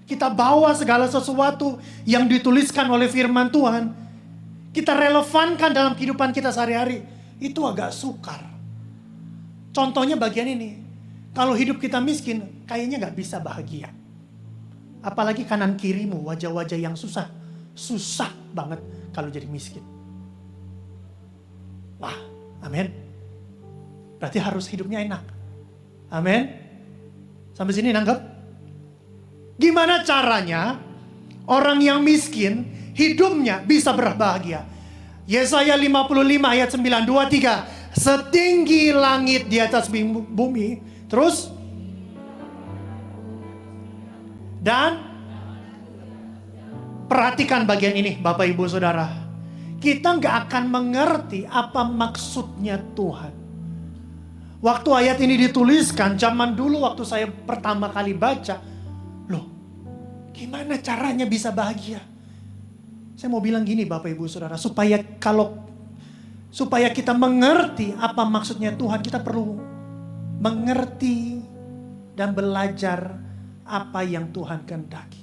[SPEAKER 7] kita bawa segala sesuatu yang dituliskan oleh firman Tuhan, kita relevankan dalam kehidupan kita sehari-hari. Itu agak sukar. Contohnya bagian ini. Kalau hidup kita miskin, kayaknya gak bisa bahagia. Apalagi kanan kirimu, wajah-wajah yang susah. Susah banget kalau jadi miskin. Wah, amin. Berarti harus hidupnya enak. Amin. Sampai sini nangkep? Gimana caranya orang yang miskin hidupnya bisa berbahagia? Yesaya 55 ayat 9, 2, 3. Setinggi langit di atas bumi. Terus? Dan perhatikan bagian ini Bapak Ibu Saudara. Kita gak akan mengerti apa maksudnya Tuhan. Waktu ayat ini dituliskan, zaman dulu waktu saya pertama kali baca. Loh, gimana caranya bisa bahagia? Saya mau bilang gini Bapak Ibu Saudara, supaya kita mengerti apa maksudnya Tuhan, kita perlu mengerti dan belajar apa yang Tuhan kehendaki.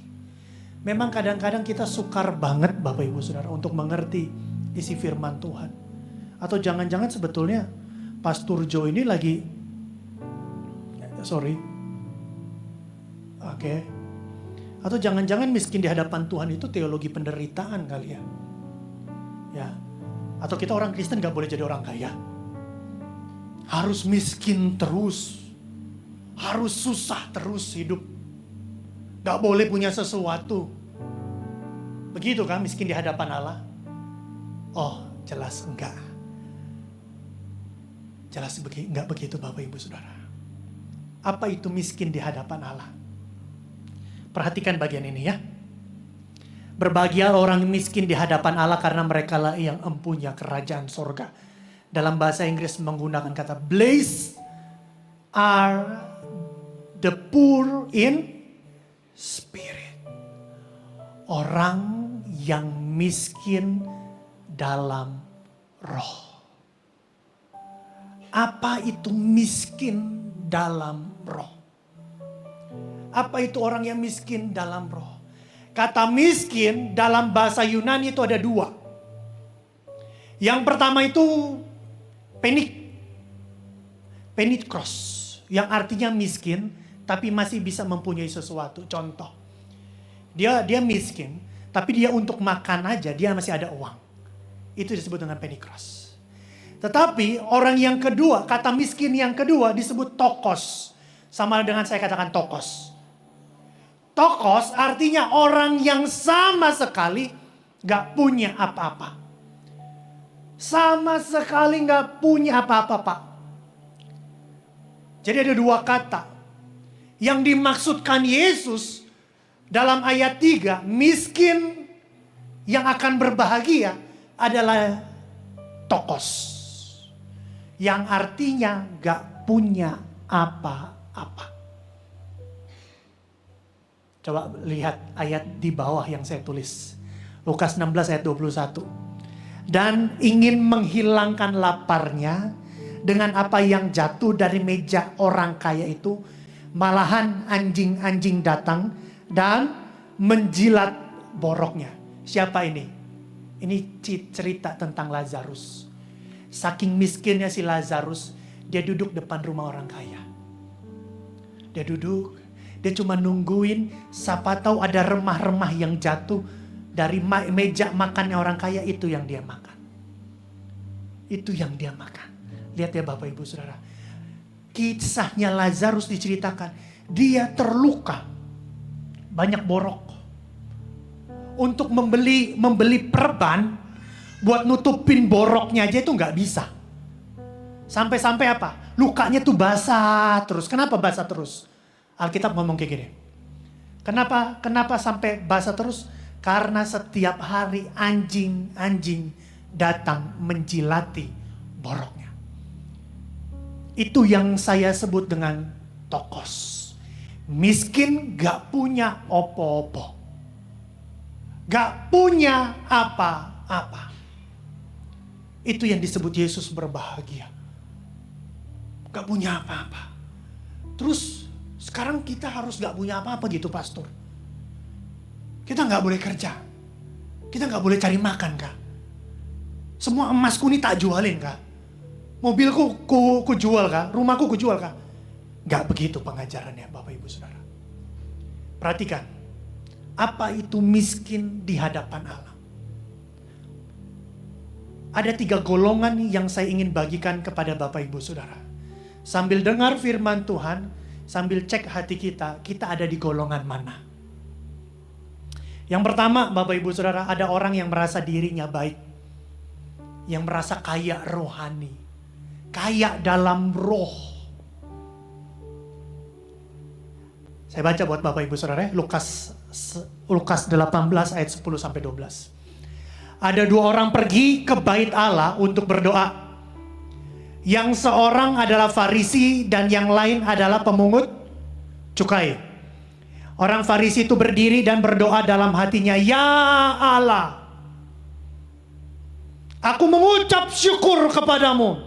[SPEAKER 7] Memang kadang-kadang kita sukar banget Bapak Ibu Saudara untuk mengerti isi firman Tuhan. Atau jangan-jangan sebetulnya Pastor Joe ini lagi, atau jangan-jangan miskin di hadapan Tuhan itu teologi penderitaan kali ya. Ya. Atau kita orang Kristen gak boleh jadi orang kaya. Harus miskin terus. Harus susah terus hidup. Gak boleh punya sesuatu. Begitu kan miskin di hadapan Allah? Oh, jelas enggak. Jelas enggak begitu Bapak Ibu Saudara. Apa itu miskin di hadapan Allah? Perhatikan bagian ini ya. Berbahagialah orang miskin di hadapan Allah karena mereka lah yang empunya kerajaan sorga. Dalam bahasa Inggris menggunakan kata blessed are the poor in spirit. Orang yang miskin dalam roh. Apa itu miskin dalam roh? Apa itu orang yang miskin dalam roh? Kata miskin dalam bahasa Yunani itu ada dua. Yang pertama itu penikros, yang artinya miskin tapi masih bisa mempunyai sesuatu. Contoh, dia miskin tapi dia untuk makan aja dia masih ada uang. Itu disebut dengan penikros. Tetapi orang yang kedua, kata miskin yang kedua disebut tokos. Sama dengan saya katakan tokos. Tokos artinya orang yang sama sekali gak punya apa-apa. Sama sekali gak punya apa-apa, Pak. Jadi ada dua kata. Yang dimaksudkan Yesus dalam ayat 3, miskin yang akan berbahagia adalah tokos. Yang artinya gak punya apa-apa. Coba lihat ayat di bawah yang saya tulis. Lukas 16 ayat 21. Dan ingin menghilangkan laparnya dengan apa yang jatuh dari meja orang kaya itu. Malahan anjing-anjing datang dan menjilat boroknya. Siapa ini? Ini cerita tentang Lazarus. Saking miskinnya si Lazarus, dia duduk depan rumah orang kaya. Dia duduk. Dia cuma nungguin, siapa tahu ada remah-remah yang jatuh dari meja makannya orang kaya, itu yang dia makan. Itu yang dia makan. Lihat ya Bapak Ibu Saudara. Kisahnya Lazarus diceritakan. Dia terluka. Banyak borok. Untuk membeli perban, buat nutupin boroknya aja itu nggak bisa. Sampai-sampai apa? Lukanya tuh basah terus. Kenapa basah terus? Alkitab ngomong kayak gini. Kenapa sampai basah terus? Karena setiap hari anjing-anjing datang menjilati boroknya. Itu yang saya sebut dengan tokos. Miskin gak punya opo-opo. Gak punya apa-apa. Itu yang disebut Yesus berbahagia. Gak punya apa-apa. Terus sekarang kita harus gak punya apa-apa gitu pastor. Kita gak boleh kerja. Kita gak boleh cari makan kak. Semua emasku ini tak jualin kak. Mobilku ku jual kak. Rumahku ku jual kak. Gak begitu pengajarannya Bapak Ibu Saudara. Perhatikan. Apa itu miskin di hadapan Allah? Ada 3 golongan yang saya ingin bagikan kepada Bapak Ibu Saudara. Sambil dengar firman Tuhan, sambil cek hati kita ada di golongan mana. Yang pertama Bapak Ibu Saudara, ada orang yang merasa dirinya baik. Yang merasa kaya rohani. Kaya dalam roh. Saya baca buat Bapak Ibu Saudara, Lukas 18 ayat 10 sampai 12. Ada 2 orang pergi ke bait Allah untuk berdoa. Yang seorang adalah Farisi dan yang lain adalah pemungut cukai. Orang Farisi itu berdiri dan berdoa dalam hatinya, "Ya Allah, aku mengucap syukur kepadamu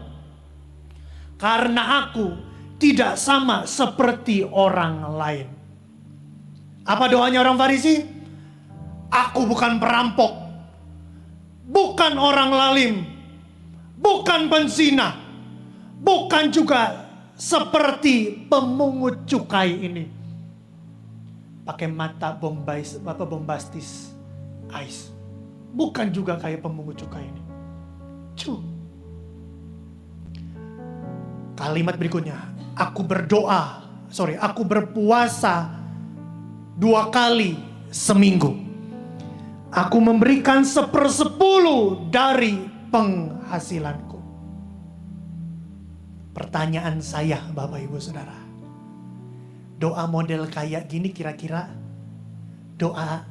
[SPEAKER 7] karena aku tidak sama seperti orang lain. Apa doanya orang Farisi? Aku bukan perampok, bukan orang lalim, bukan penzina, bukan juga seperti pemungut cukai ini. Pakai mata bombastis, eyes. Bukan juga kayak pemungut cukai ini. Kalimat berikutnya, aku berpuasa 2 kali seminggu. Aku memberikan 1/10 dari penghasilanku. Pertanyaan saya, Bapak Ibu Saudara. Doa model kayak gini kira-kira doa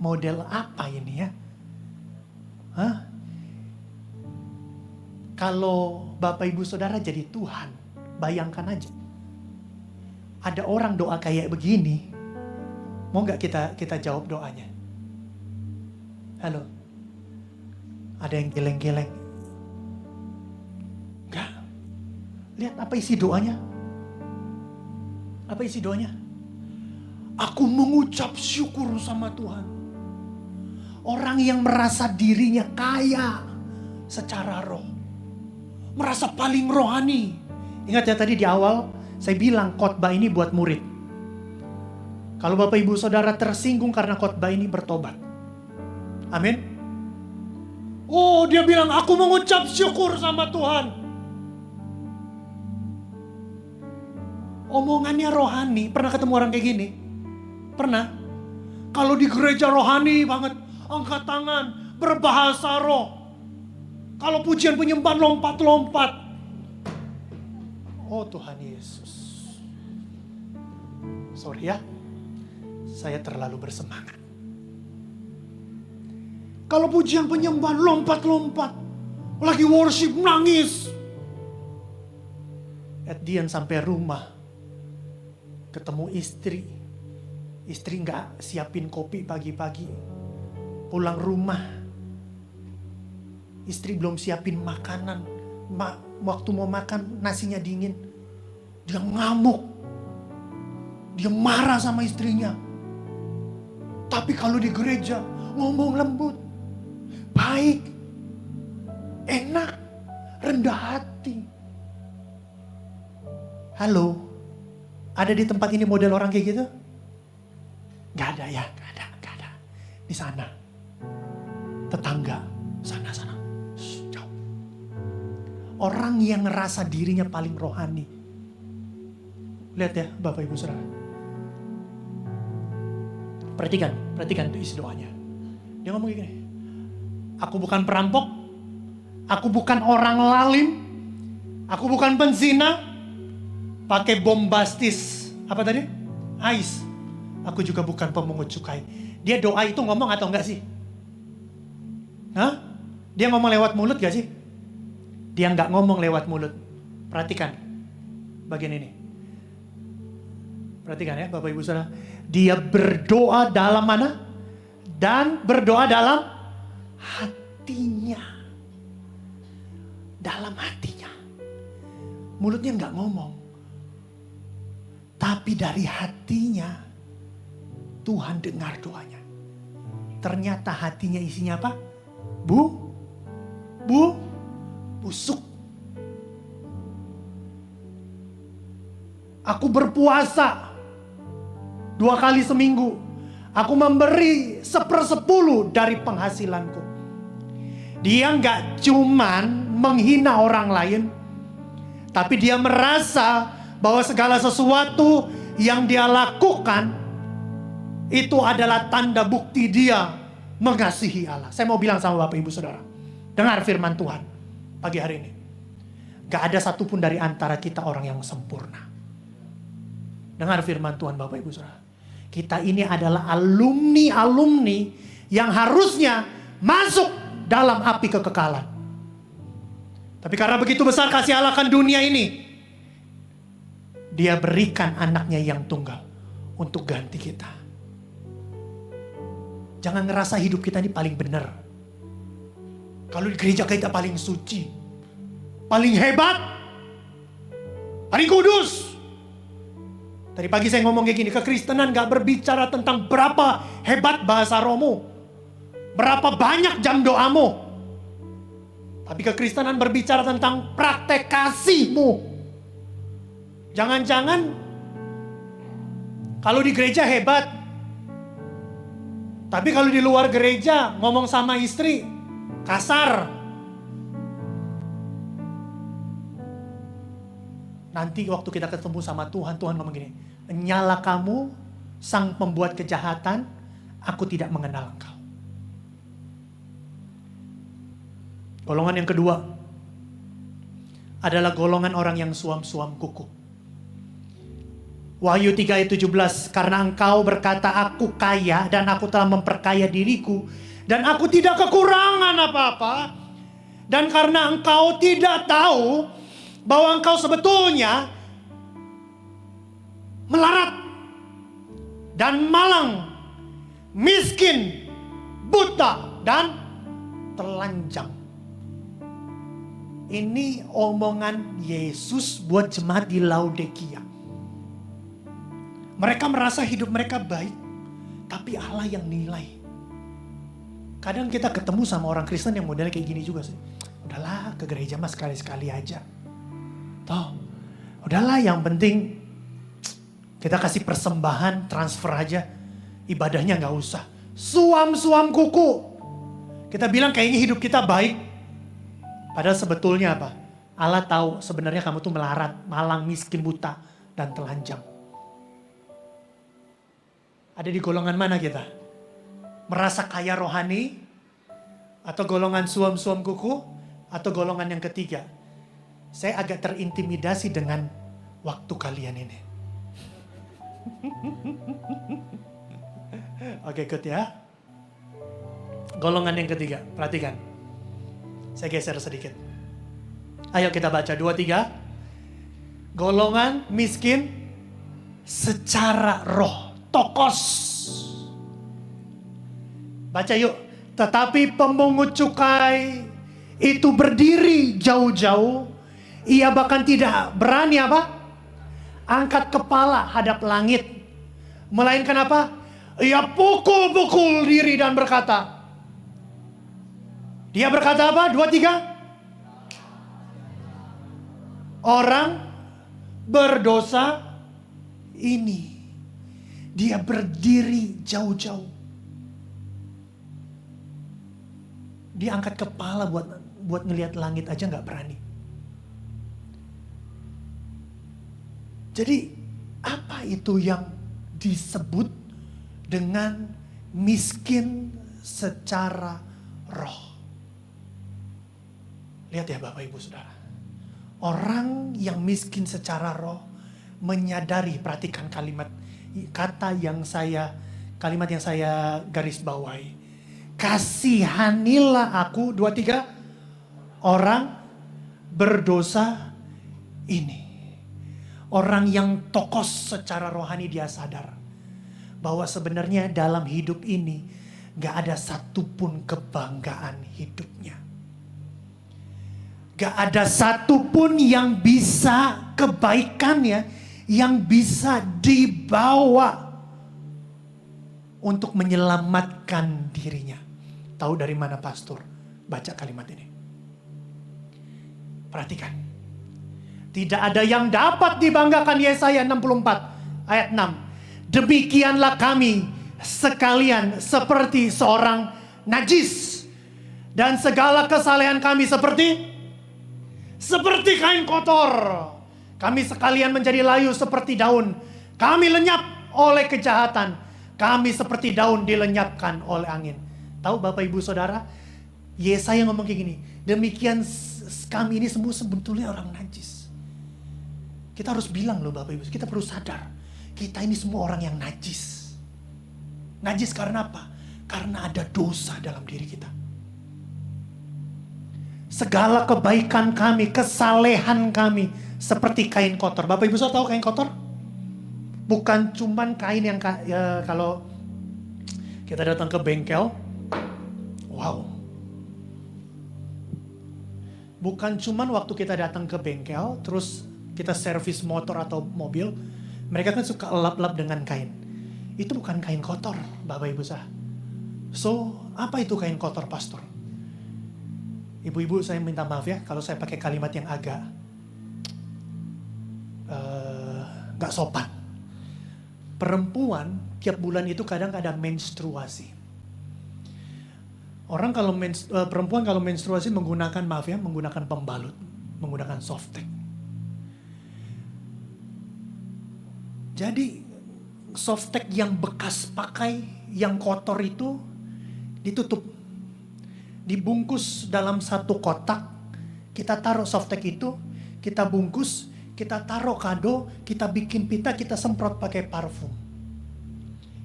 [SPEAKER 7] model apa ini ya? Hah? Kalau Bapak Ibu Saudara jadi Tuhan, bayangkan aja. Ada orang doa kayak begini, mau gak kita jawab doanya? Halo? Ada yang geleng-geleng? Enggak. Lihat apa isi doanya? Apa isi doanya? Aku mengucap syukur sama Tuhan. Orang yang merasa dirinya kaya secara roh. Merasa paling rohani. Ingat ya tadi di awal saya bilang khotbah ini buat murid. Kalau Bapak Ibu Saudara tersinggung karena khotbah ini, bertobat. Amin. Oh, dia bilang aku mengucap syukur sama Tuhan. Omongannya rohani. Pernah ketemu orang kayak gini? Pernah? Kalau di gereja rohani banget, angkat tangan, berbahasa roh. Kalau pujian penyembahan lompat-lompat. Oh Tuhan Yesus. Sorry ya, saya terlalu bersemangat. Kalau pujian penyembahan lompat-lompat, lagi worship nangis. At the end sampai rumah, ketemu istri. Istri gak siapin kopi pagi-pagi. Pulang rumah, istri belum siapin makanan. Waktu mau makan nasinya dingin. Dia ngamuk. Dia marah sama istrinya. Tapi kalau di gereja ngomong lembut, baik, enak, rendah hati. Halo, ada di tempat ini model orang kayak gitu? Gak ada ya, gak ada. Di sana, tetangga, sana. Shh, jauh. Orang yang ngerasa dirinya paling rohani. Lihat ya Bapak Ibu Saudara. Perhatikan itu isi doanya. Dia ngomong gini, aku bukan perampok, aku bukan orang lalim, aku bukan penzina, pakai bombastis, apa tadi? Ais. Aku juga bukan pemungut cukai. Dia doa itu ngomong atau enggak sih? Hah? Dia ngomong lewat mulut gak sih? Dia enggak ngomong lewat mulut. Perhatikan bagian ini. Perhatikan ya Bapak Ibu Saudara. Dia berdoa dalam mana? Dan berdoa dalam hatinya. Dalam hatinya. Mulutnya enggak ngomong. Tapi dari hatinya Tuhan dengar doanya. Ternyata hatinya isinya apa? Busuk. Aku berpuasa 2 kali seminggu. Aku memberi 1/10 dari penghasilanku. Dia nggak cuman menghina orang lain, tapi dia merasa bahwa segala sesuatu yang dia lakukan itu adalah tanda bukti dia mengasihi Allah. Saya mau bilang sama Bapak Ibu Saudara, dengar firman Tuhan pagi hari ini. Gak ada satupun dari antara kita orang yang sempurna. Dengar firman Tuhan Bapak Ibu Saudara. Kita ini adalah alumni yang harusnya masuk dalam api kekekalan. Tapi karena begitu besar kasih Allah akan dunia ini, Dia berikan anaknya yang tunggal untuk ganti kita. Jangan ngerasa hidup kita ini paling benar. Kalau di gereja kita paling suci, paling hebat. Hari Kudus. Tadi pagi saya ngomong kayak gini, kekristenan gak berbicara tentang berapa hebat bahasa rohmu, berapa banyak jam doamu. Tapi kekristenan berbicara tentang praktek kasihmu. Jangan-jangan kalau di gereja hebat, tapi kalau di luar gereja ngomong sama istri kasar. Nanti waktu kita ketemu sama Tuhan, Tuhan ngomong gini, nyala kamu sang pembuat kejahatan, aku tidak mengenal engkau. Golongan yang kedua adalah golongan orang yang suam-suam kuku. Wahyu 3 ayat 17, karena engkau berkata aku kaya dan aku telah memperkaya diriku dan aku tidak kekurangan apa-apa, dan karena engkau tidak tahu bahwa engkau sebetulnya melarat dan malang, miskin, buta, dan telanjang. Ini omongan Yesus buat jemaat di Laodikia. Mereka merasa hidup mereka baik, tapi Allah yang nilai. Kadang kita ketemu sama orang Kristen yang modelnya kayak gini juga sih. Udahlah, ke gereja mah sekali-sekali aja. Toh, udahlah yang penting kita kasih persembahan, transfer aja. Ibadahnya gak usah. Suam-suam kuku. Kita bilang kayaknya hidup kita baik. Padahal sebetulnya apa? Allah tahu sebenarnya kamu tuh melarat, malang, miskin, buta, dan telanjang. Ada di golongan mana kita? Merasa kaya rohani? Atau golongan suam-suam kuku? Atau golongan yang ketiga? Saya agak terintimidasi dengan waktu kalian ini. Oke, ikut ya. Golongan yang ketiga, perhatikan. Saya geser sedikit. Ayo kita baca 2-3. Golongan miskin secara roh, tokos. Baca yuk. Tetapi pemungut cukai itu berdiri jauh-jauh. Ia bahkan tidak berani apa? Angkat kepala hadap langit. Melainkan apa? Ia pukul-pukul diri dan berkata. Dia berkata apa? 2-3. Orang berdosa ini. Dia berdiri jauh-jauh. Dia angkat kepala buat ngelihat langit aja gak berani. Jadi apa itu yang disebut dengan miskin secara roh? Lihat ya Bapak Ibu Saudara. Orang yang miskin secara roh menyadari, perhatikan kalimat yang saya garis bawahi. Kasihanilah aku, 2-3, orang berdosa ini. Orang yang tokos secara rohani dia sadar bahwa sebenarnya dalam hidup ini gak ada satupun kebanggaan hidupnya. Gak ada satupun yang bisa kebaikannya yang bisa dibawa untuk menyelamatkan dirinya. Tahu dari mana pastor? Baca kalimat ini. Perhatikan. Tidak ada yang dapat dibanggakan, Yesaya 64 ayat 6. Demikianlah kami sekalian seperti seorang najis. Dan segala kesalehan kami seperti kain kotor. Kami sekalian menjadi layu seperti daun. Kami lenyap oleh kejahatan. Kami seperti daun dilenyapkan oleh angin. Tahu Bapak Ibu Saudara, Yesaya ngomong kayak gini. Demikian kami ini semua sebetulnya orang najis. Kita harus bilang loh Bapak Ibu, kita perlu sadar. Kita ini semua orang yang najis. Najis karena apa? Karena ada dosa dalam diri kita. Segala kebaikan kami, kesalehan kami seperti kain kotor. Bapak Ibu tahu kain kotor? Bukan cuman kain yang kalau kita datang ke bengkel. Wow. Bukan cuman waktu kita datang ke bengkel terus kita servis motor atau mobil, mereka kan suka lap-lap dengan kain. Itu bukan kain kotor, Bapak Ibu sah. So, apa itu kain kotor, pastor? Ibu-ibu, saya minta maaf ya kalau saya pakai kalimat yang agak gak sopan. Perempuan tiap bulan itu kadang ada menstruasi. Perempuan kalau menstruasi menggunakan, maaf ya, menggunakan pembalut, menggunakan softtek. Jadi softtek yang bekas pakai, yang kotor itu ditutup, dibungkus dalam satu kotak. Kita taruh softtek itu, kita bungkus, kita taruh kado, kita bikin pita, kita semprot pakai parfum.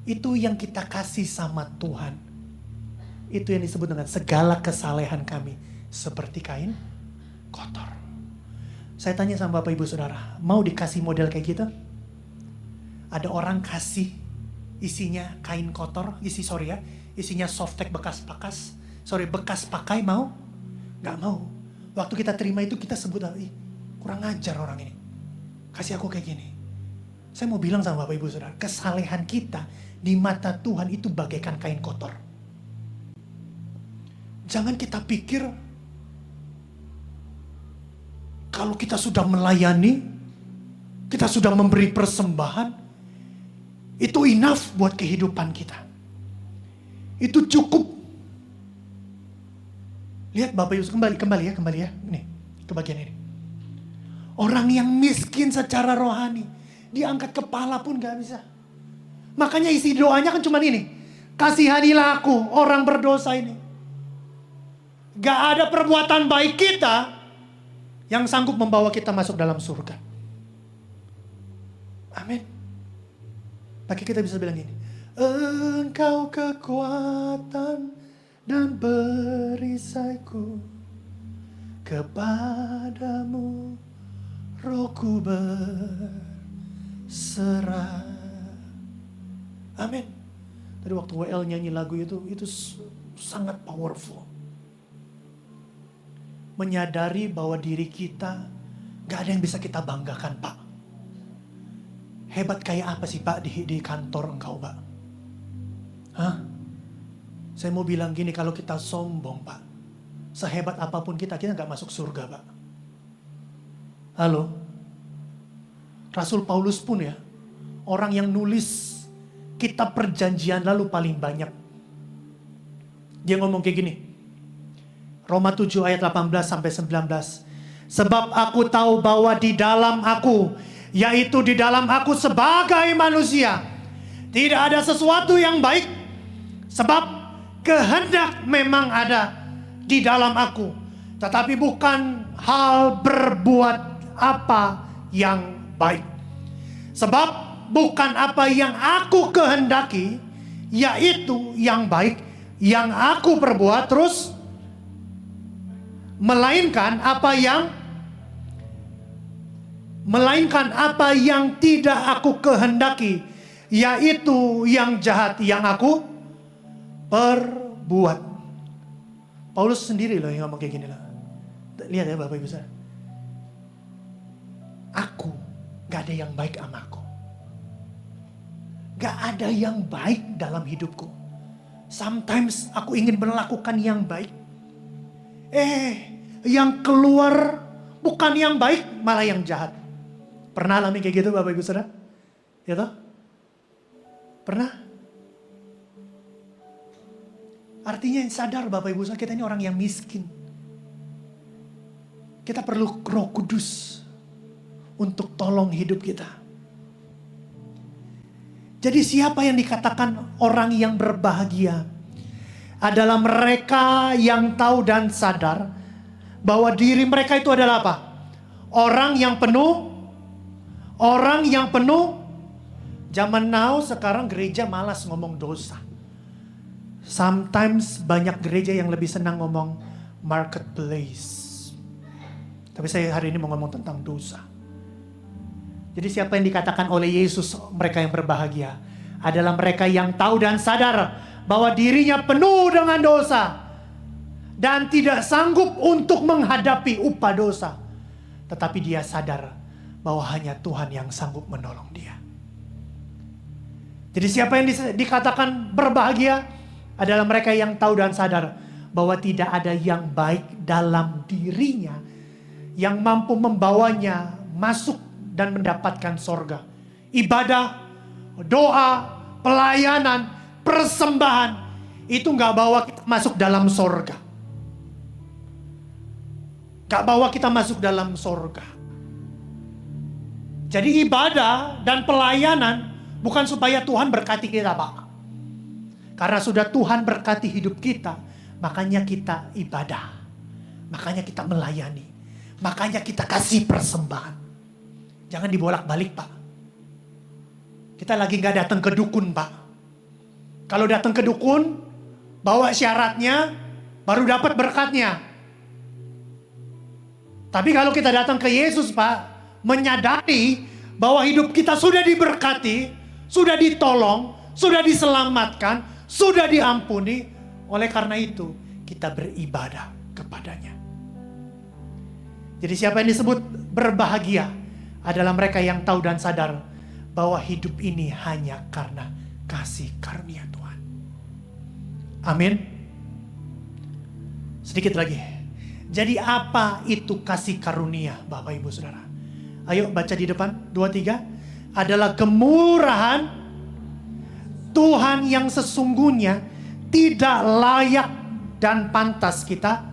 [SPEAKER 7] Itu yang kita kasih sama Tuhan. Itu yang disebut dengan segala kesalehan kami seperti kain kotor. Saya tanya sama Bapak Ibu Saudara, mau dikasih model kayak gitu? Ada orang kasih isinya kain kotor, isinya softtek bekas pakai, mau? Gak mau. Waktu kita terima itu kita sebut, kurang ajar orang ini. Kasih aku kayak gini. Saya mau bilang sama Bapak Ibu Saudara, kesalehan kita di mata Tuhan itu bagaikan kain kotor. Jangan kita pikir kalau kita sudah melayani, kita sudah memberi persembahan, itu enough buat kehidupan kita. Itu cukup. Lihat Bapak Ibu, kembali ya. Nih, ke bagian ini. Orang yang miskin secara rohani, diangkat kepala pun gak bisa. Makanya isi doanya kan cuma ini. Kasihanilah aku, orang berdosa ini. Gak ada perbuatan baik kita yang sanggup membawa kita masuk dalam surga. Amin. Maka kita bisa bilang gini. Engkau kekuatan dan perisaiku, kepadamu Rohku berserah. Amin. Tadi waktu WL nyanyi lagu itu sangat powerful. Menyadari bahwa diri kita gak ada yang bisa kita banggakan, Pak. Hebat kayak apa sih, Pak, di kantor engkau, Pak? Hah? Saya mau bilang gini, kalau kita sombong, Pak, sehebat apapun kita gak masuk surga, Pak. Halo? Rasul Paulus pun ya, orang yang nulis kitab perjanjian lalu paling banyak. Dia ngomong kayak gini. Roma 7 ayat 18 sampai 19. Sebab aku tahu bahwa di dalam aku, yaitu di dalam aku sebagai manusia, tidak ada sesuatu yang baik. Sebab kehendak memang ada di dalam aku, tetapi bukan hal berbuat apa yang baik. Sebab bukan apa yang aku kehendaki, yaitu yang baik, yang aku perbuat terus, melainkan apa yang tidak aku kehendaki, yaitu yang jahat yang aku perbuat. Paulus sendiri loh yang ngomong kayak gini lah. Lihat ya Bapak Ibu saya. Aku gak ada yang baik sama aku. Gak ada yang baik dalam hidupku. Sometimes aku ingin melakukan yang baik. Yang keluar bukan yang baik, malah yang jahat. Pernah alami kayak gitu Bapak Ibu Saudara? Ya toh? Pernah? Artinya sadar Bapak Ibu Saudara, kita ini orang yang miskin. Kita perlu Roh Kudus untuk tolong hidup kita. Jadi siapa yang dikatakan orang yang berbahagia? Adalah mereka yang tahu dan sadar bahwa diri mereka itu adalah apa? Orang yang penuh. Zaman now sekarang gereja malas ngomong dosa. Sometimes banyak gereja yang lebih senang ngomong marketplace. Tapi saya hari ini mau ngomong tentang dosa. Jadi siapa yang dikatakan oleh Yesus mereka yang berbahagia? Adalah mereka yang tahu dan sadar bahwa dirinya penuh dengan dosa dan tidak sanggup untuk menghadapi upah dosa. Tetapi dia sadar bahwa hanya Tuhan yang sanggup menolong dia. Jadi siapa yang dikatakan berbahagia adalah mereka yang tahu dan sadar bahwa tidak ada yang baik dalam dirinya yang mampu membawanya masuk dan mendapatkan sorga. Ibadah, doa, pelayanan, persembahan itu gak bawa kita masuk dalam sorga. Gak bawa kita masuk dalam sorga. Jadi ibadah dan pelayanan bukan supaya Tuhan berkati kita, Pak. Karena sudah Tuhan berkati hidup kita, makanya kita ibadah. Makanya kita melayani. Makanya kita kasih persembahan. Jangan dibolak-balik, Pak. Kita lagi gak datang ke dukun, Pak. Kalau datang ke dukun, bawa syaratnya, baru dapat berkatnya. Tapi kalau kita datang ke Yesus, Pak, menyadari bahwa hidup kita sudah diberkati, sudah ditolong, sudah diselamatkan, sudah diampuni. Oleh karena itu, kita beribadah kepadanya. Jadi siapa yang disebut berbahagia adalah mereka yang tahu dan sadar bahwa hidup ini hanya karena kasih karunia Tuhan. Amin. Sedikit lagi. Jadi apa itu kasih karunia, Bapak Ibu Saudara? Ayo baca di depan, 2-3. Adalah kemurahan Tuhan yang sesungguhnya tidak layak dan pantas kita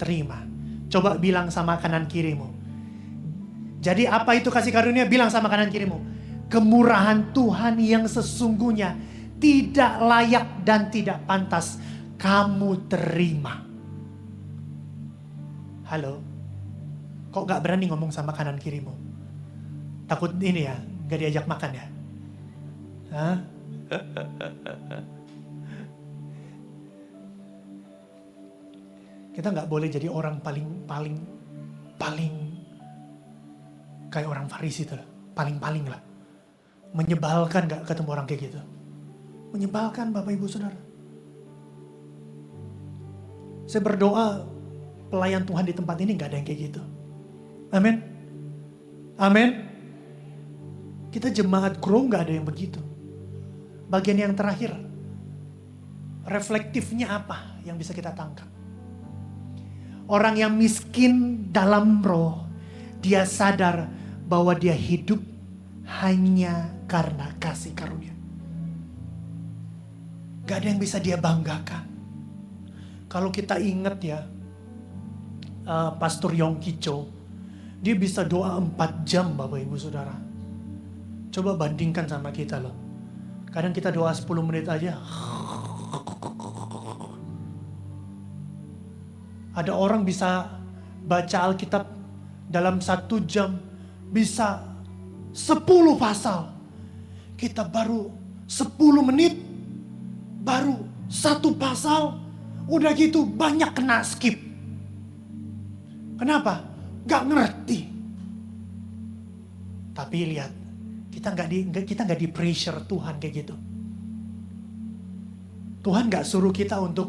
[SPEAKER 7] terima. Coba bilang sama kanan kirimu. Jadi apa itu kasih karunia? Bilang sama kanan kirimu. Kemurahan Tuhan yang sesungguhnya tidak layak dan tidak pantas kamu terima. Halo? Kok gak berani ngomong sama kanan kirimu? Takut ini ya, gak diajak makan ya? Hah? Kita gak boleh jadi orang paling kayak orang Farisi itu lah. Paling lah. Menyebalkan gak ketemu orang kayak gitu? Menyebalkan Bapak Ibu Saudara. Saya berdoa pelayan Tuhan di tempat ini gak ada yang kayak gitu. Amin. Amin. Kita jemaat grow gak ada yang begitu. Bagian yang terakhir. Reflektifnya apa yang bisa kita tangkap? Orang yang miskin dalam roh, dia sadar bahwa dia hidup hanya karena kasih karunia. Gak ada yang bisa dia banggakan. Kalau kita ingat ya, Pastor Yongki Cho, dia bisa doa 4 jam Bapak Ibu Saudara. Coba bandingkan sama kita loh. Kadang kita doa 10 menit aja. Ada orang bisa baca Alkitab dalam 1 jam bisa 10 pasal. Kita baru 10 menit, baru 1 pasal, udah gitu banyak kena skip. Kenapa? Gak ngerti. Tapi lihat, kita nggak di pressure Tuhan kayak gitu. Tuhan gak suruh kita untuk,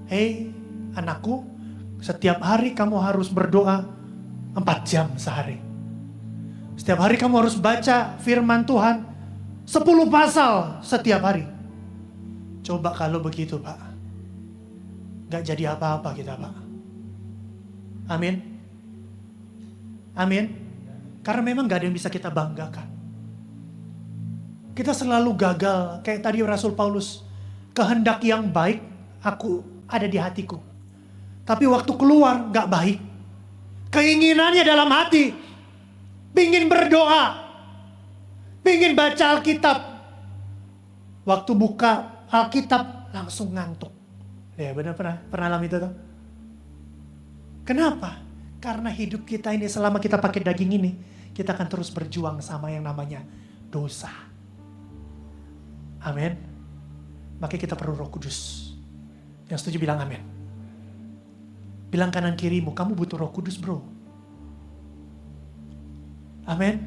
[SPEAKER 7] hey anakku, setiap hari kamu harus berdoa 4 jam sehari. Setiap hari kamu harus baca firman Tuhan 10 pasal setiap hari. Coba kalau begitu Pak, gak jadi apa-apa kita Pak. Amin. Amin. Karena memang gak ada yang bisa kita banggakan. Kita selalu gagal. Kayak tadi Rasul Paulus. Kehendak yang baik aku ada di hatiku. Tapi waktu keluar gak baik. Keinginannya dalam hati. Pingin berdoa. Pingin baca Alkitab. Waktu buka Alkitab langsung ngantuk. Ya benar pernah alami itu tuh. Kenapa? Karena hidup kita ini selama kita pakai daging ini, kita akan terus berjuang sama yang namanya dosa. Amin. Makanya kita perlu Roh Kudus. Yang setuju bilang amin. Bilang kanan kirimu, kamu butuh Roh Kudus bro. Amin.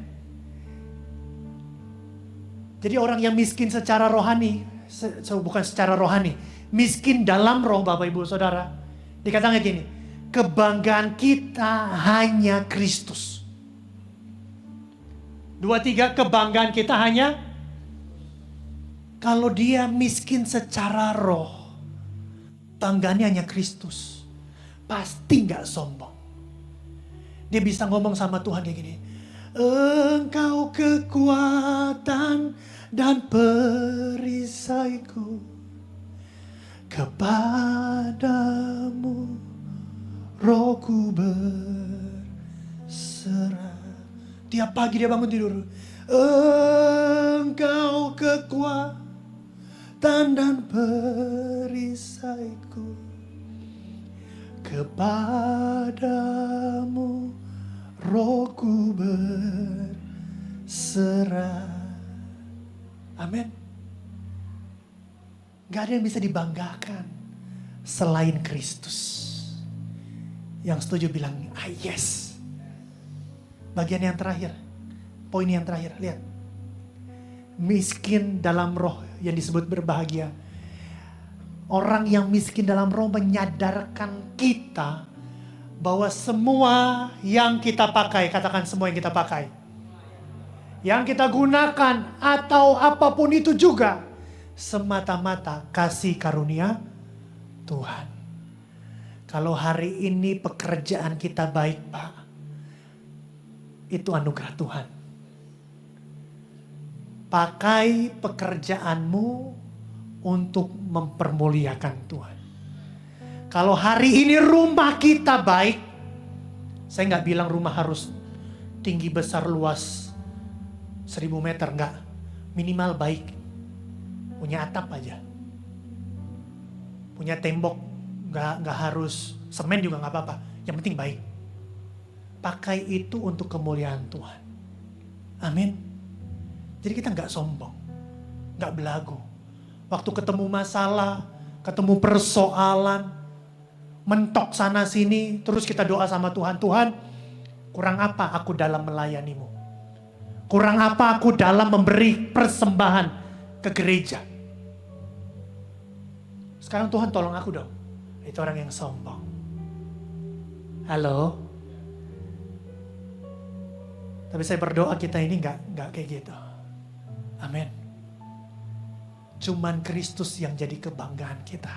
[SPEAKER 7] Jadi orang yang miskin secara rohani, bukan secara rohani, miskin dalam roh Bapak Ibu Saudara, dikatakan gini, kebanggaan kita hanya Kristus. 2, 3, kebanggaan kita hanya kalau dia miskin secara roh, banggaannya hanya Kristus. Pasti gak sombong. Dia bisa ngomong sama Tuhan kayak gini. Engkau kekuatan dan perisaiku, kepadamu rohku berserah. Tiap pagi dia bangun tidur. Engkau kekuatan dan perisaiku, kepadamu rohku berserah. Amin. Gak ada yang bisa dibanggakan selain Kristus. Yang setuju bilang, yes. Bagian yang terakhir, poin yang terakhir, lihat. Miskin dalam roh yang disebut berbahagia. Orang yang miskin dalam roh menyadarkan kita bahwa semua yang kita pakai, katakan semua yang kita pakai, yang kita gunakan atau apapun itu juga semata-mata kasih karunia Tuhan. Kalau hari ini pekerjaan kita baik, Pak, itu anugerah Tuhan. Pakai pekerjaanmu untuk mempermuliakan Tuhan. Kalau hari ini rumah kita baik, saya nggak bilang rumah harus tinggi, besar, luas 1000 meter, nggak. Minimal baik. Punya atap aja. Punya tembok, nggak harus semen juga nggak apa-apa. Yang penting baik. Pakai itu untuk kemuliaan Tuhan. Amin. Jadi kita nggak sombong, nggak belagu. Waktu ketemu masalah, ketemu persoalan, mentok sana sini, terus kita doa sama Tuhan. Tuhan, kurang apa aku dalam melayanimu? Kurang apa aku dalam memberi persembahan ke gereja? Sekarang Tuhan tolong aku dong. Itu orang yang sombong. Halo? Tapi saya berdoa kita ini nggak kayak gitu. Amin. Cuman Kristus yang jadi kebanggaan kita.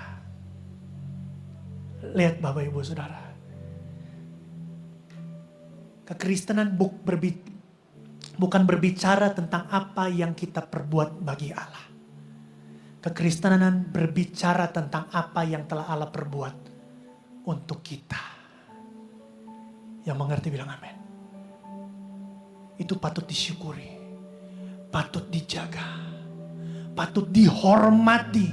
[SPEAKER 7] Lihat Bapak Ibu Saudara. Kekristenan bukan berbicara tentang apa yang kita perbuat bagi Allah. Kekristenan berbicara tentang apa yang telah Allah perbuat untuk kita. Yang mengerti bilang amin. Itu patut disyukuri. Patut dijaga, patut dihormati.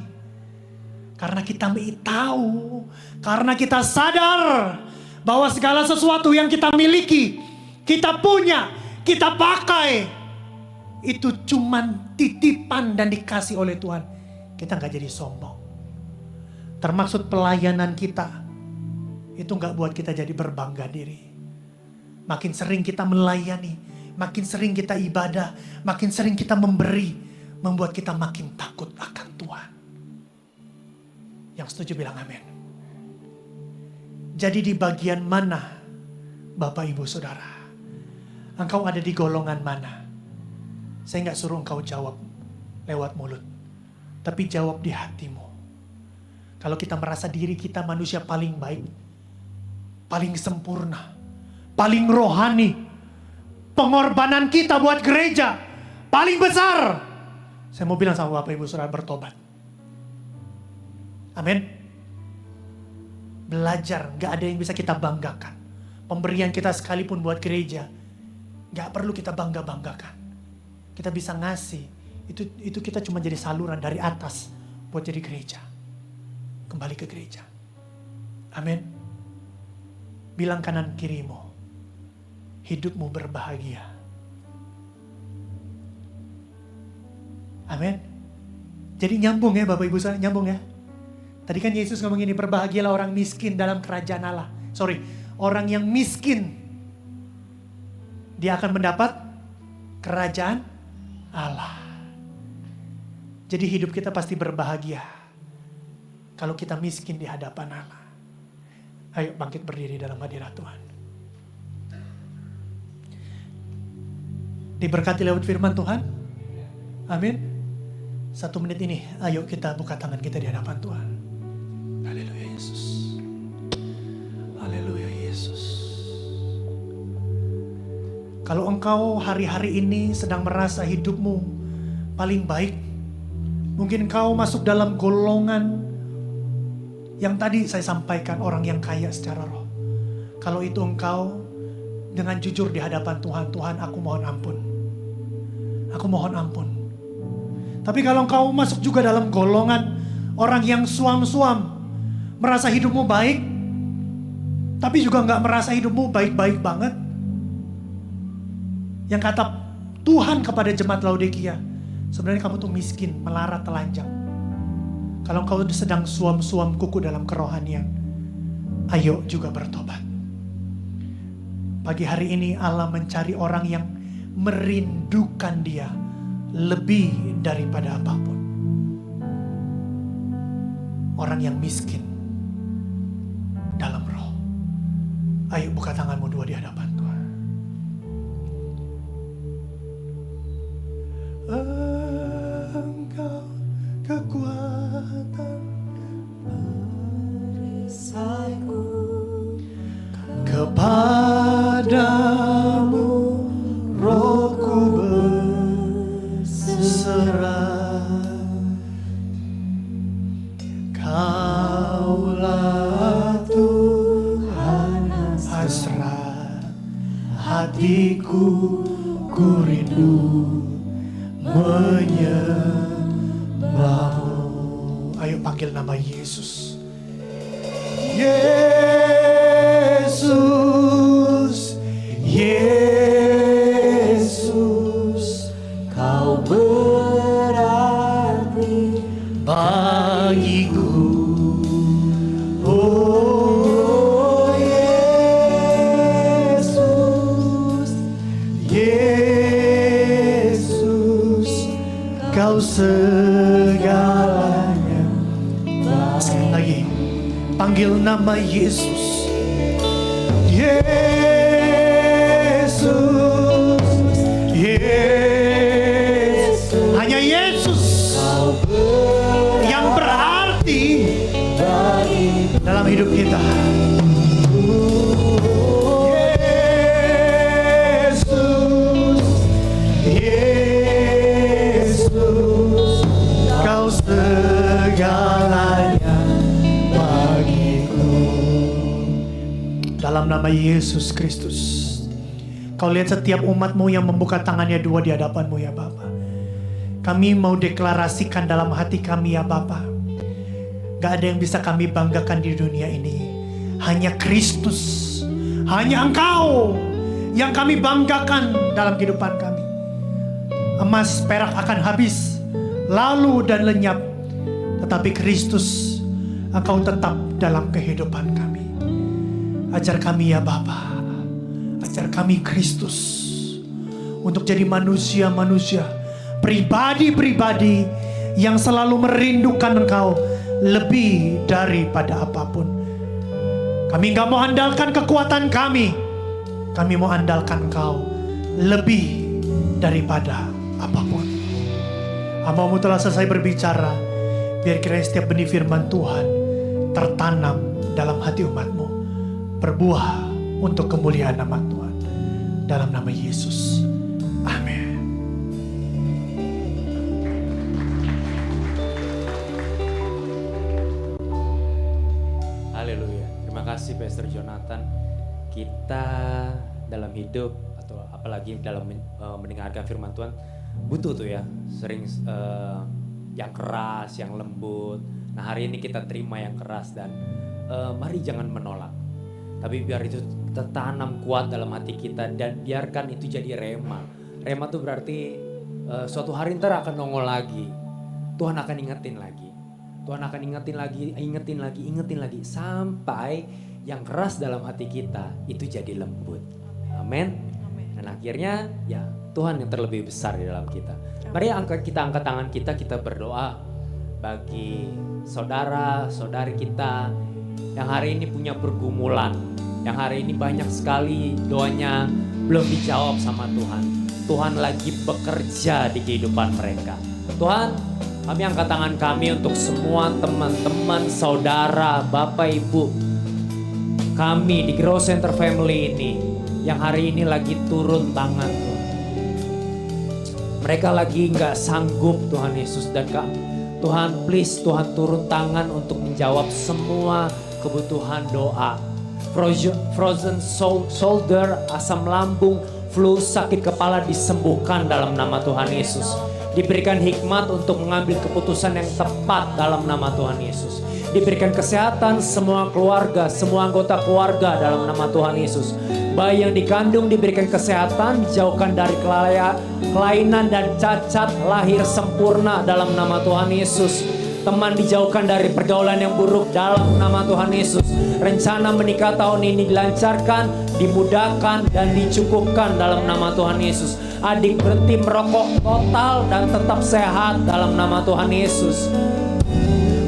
[SPEAKER 7] Karena kita tahu, karena kita sadar bahwa segala sesuatu yang kita miliki, kita punya, kita pakai, itu cuman titipan dan dikasih oleh Tuhan. Kita gak jadi sombong. Termaksud pelayanan kita, itu gak buat kita jadi berbangga diri. Makin sering kita melayani, makin sering kita ibadah, makin sering kita memberi, membuat kita makin takut akan Tuhan. Yang setuju bilang amin. Jadi di bagian mana, Bapak Ibu Saudara? Engkau ada di golongan mana? Saya gak suruh engkau jawab lewat mulut, tapi jawab di hatimu. Kalau kita merasa diri kita manusia paling baik, paling sempurna, paling rohani, pengorbanan kita buat gereja paling besar, saya mau bilang sama Bapak Ibu Saudara, bertobat. Amin. Belajar, gak ada yang bisa kita banggakan. Pemberian kita sekalipun buat gereja, gak perlu kita bangga-banggakan. Kita bisa ngasih, itu kita cuma jadi saluran dari atas buat jadi gereja. Kembali ke gereja. Amin. Bilang kanan kirimu, hidupmu berbahagia. Amin. Jadi nyambung ya Bapak Ibu Saudara, nyambung ya. Tadi kan Yesus ngomong ini, berbahagialah orang miskin dalam kerajaan Allah. Orang yang miskin, dia akan mendapat kerajaan Allah. Jadi hidup kita pasti berbahagia kalau kita miskin di hadapan Allah. Ayo bangkit berdiri dalam hadirat Tuhan. Diberkati lewat firman Tuhan? Amin. 1 menit ini, ayo kita buka tangan kita di hadapan Tuhan. Haleluya Yesus. Haleluya Yesus. Kalau engkau hari-hari ini sedang merasa hidupmu paling baik, mungkin engkau masuk dalam golongan yang tadi saya sampaikan, orang yang kaya secara roh. Kalau itu engkau dengan jujur di hadapan Tuhan, Tuhan aku mohon ampun. Aku mohon ampun. Tapi kalau engkau masuk juga dalam golongan orang yang suam-suam, merasa hidupmu baik, tapi juga nggak merasa hidupmu baik-baik banget. Yang kata Tuhan kepada jemaat Laodikia, sebenarnya kamu tuh miskin, melarat, telanjang. Kalau engkau sedang suam-suam kuku dalam kerohanian, ayo juga bertobat. Pagi hari ini Allah mencari orang yang merindukan Dia lebih daripada apapun. Orang yang miskin dalam roh. Ayo buka tanganmu dua di hadapan Tuhan. Engkau kekuatan perisaiku, kepadamu rohku berserah. Kaulah Tuhan hasrat hatiku, ku rindu menyembahmu. Ayo panggil nama Yesus. Yesus, Yesus, kau berarti bagiku. Oh Yesus, Yesus, kau segalanya. Sekali lagi, panggil nama Yesus. Yesus, Yesus, hanya Yesus yang berarti dalam hidup kita. Yesus, Yesus, kau segalanya bagiku. Dalam nama Yesus Kristus, kau lihat setiap umatmu yang membuka tangannya dua di hadapanmu ya Bapa. Kami mau deklarasikan dalam hati kami ya Bapa, gak ada yang bisa kami banggakan di dunia ini. Hanya Kristus, hanya Engkau yang kami banggakan dalam kehidupan kami. Emas perak akan habis, lalu dan lenyap, tetapi Kristus, Engkau tetap dalam kehidupan kami. Ajar kami ya Bapa, ajar kami Kristus untuk jadi manusia-manusia, pribadi-pribadi yang selalu merindukan Engkau lebih daripada apapun. Kami gak mau andalkan kekuatan kami mau andalkan Engkau lebih daripada apapun. Hamba-Mu telah selesai berbicara. Biar kiranya setiap benih firman Tuhan tertanam dalam hati umat-Mu, berbuah untuk kemuliaan nama Tuhan. Dalam nama Yesus, amin.
[SPEAKER 5] Haleluya. Terima kasih Pastor Jonathan. Kita dalam hidup atau apalagi dalam mendengarkan firman Tuhan butuh tuh ya sering yang keras, yang lembut. Nah hari ini kita terima yang keras dan mari jangan menolak. Tapi biar itu tertanam kuat dalam hati kita dan biarkan itu jadi rema. Rema tuh berarti suatu hari ntar akan nongol lagi. Tuhan akan ingetin lagi. Tuhan akan ingetin lagi sampai yang keras dalam hati kita itu jadi lembut. Amin. Dan akhirnya ya Tuhan yang terlebih besar di dalam kita. Mari kita angkat tangan kita berdoa bagi saudara-saudari kita yang hari ini punya pergumulan, yang hari ini banyak sekali doanya belum dijawab sama Tuhan. Tuhan lagi bekerja di kehidupan mereka. Tuhan, kami angkat tangan kami untuk semua teman-teman, saudara, Bapak, Ibu kami di Grow Center Family ini yang hari ini lagi turun tangan Tuhan. Mereka lagi gak sanggup Tuhan Yesus, dan Kak, Tuhan please Tuhan turun tangan untuk menjawab semua kebutuhan doa. Frozen shoulder, asam lambung, flu, sakit kepala disembuhkan dalam nama Tuhan Yesus. Diberikan hikmat untuk mengambil keputusan yang tepat dalam nama Tuhan Yesus. Diberikan kesehatan semua keluarga, semua anggota keluarga dalam nama Tuhan Yesus. Bayi yang dikandung diberikan kesehatan, dijauhkan dari kelainan dan cacat, lahir sempurna dalam nama Tuhan Yesus. Teman dijauhkan dari pergaulan yang buruk dalam nama Tuhan Yesus. Rencana menikah tahun ini dilancarkan, dimudahkan, dan dicukupkan dalam nama Tuhan Yesus. Adik berhenti merokok total dan tetap sehat dalam nama Tuhan Yesus.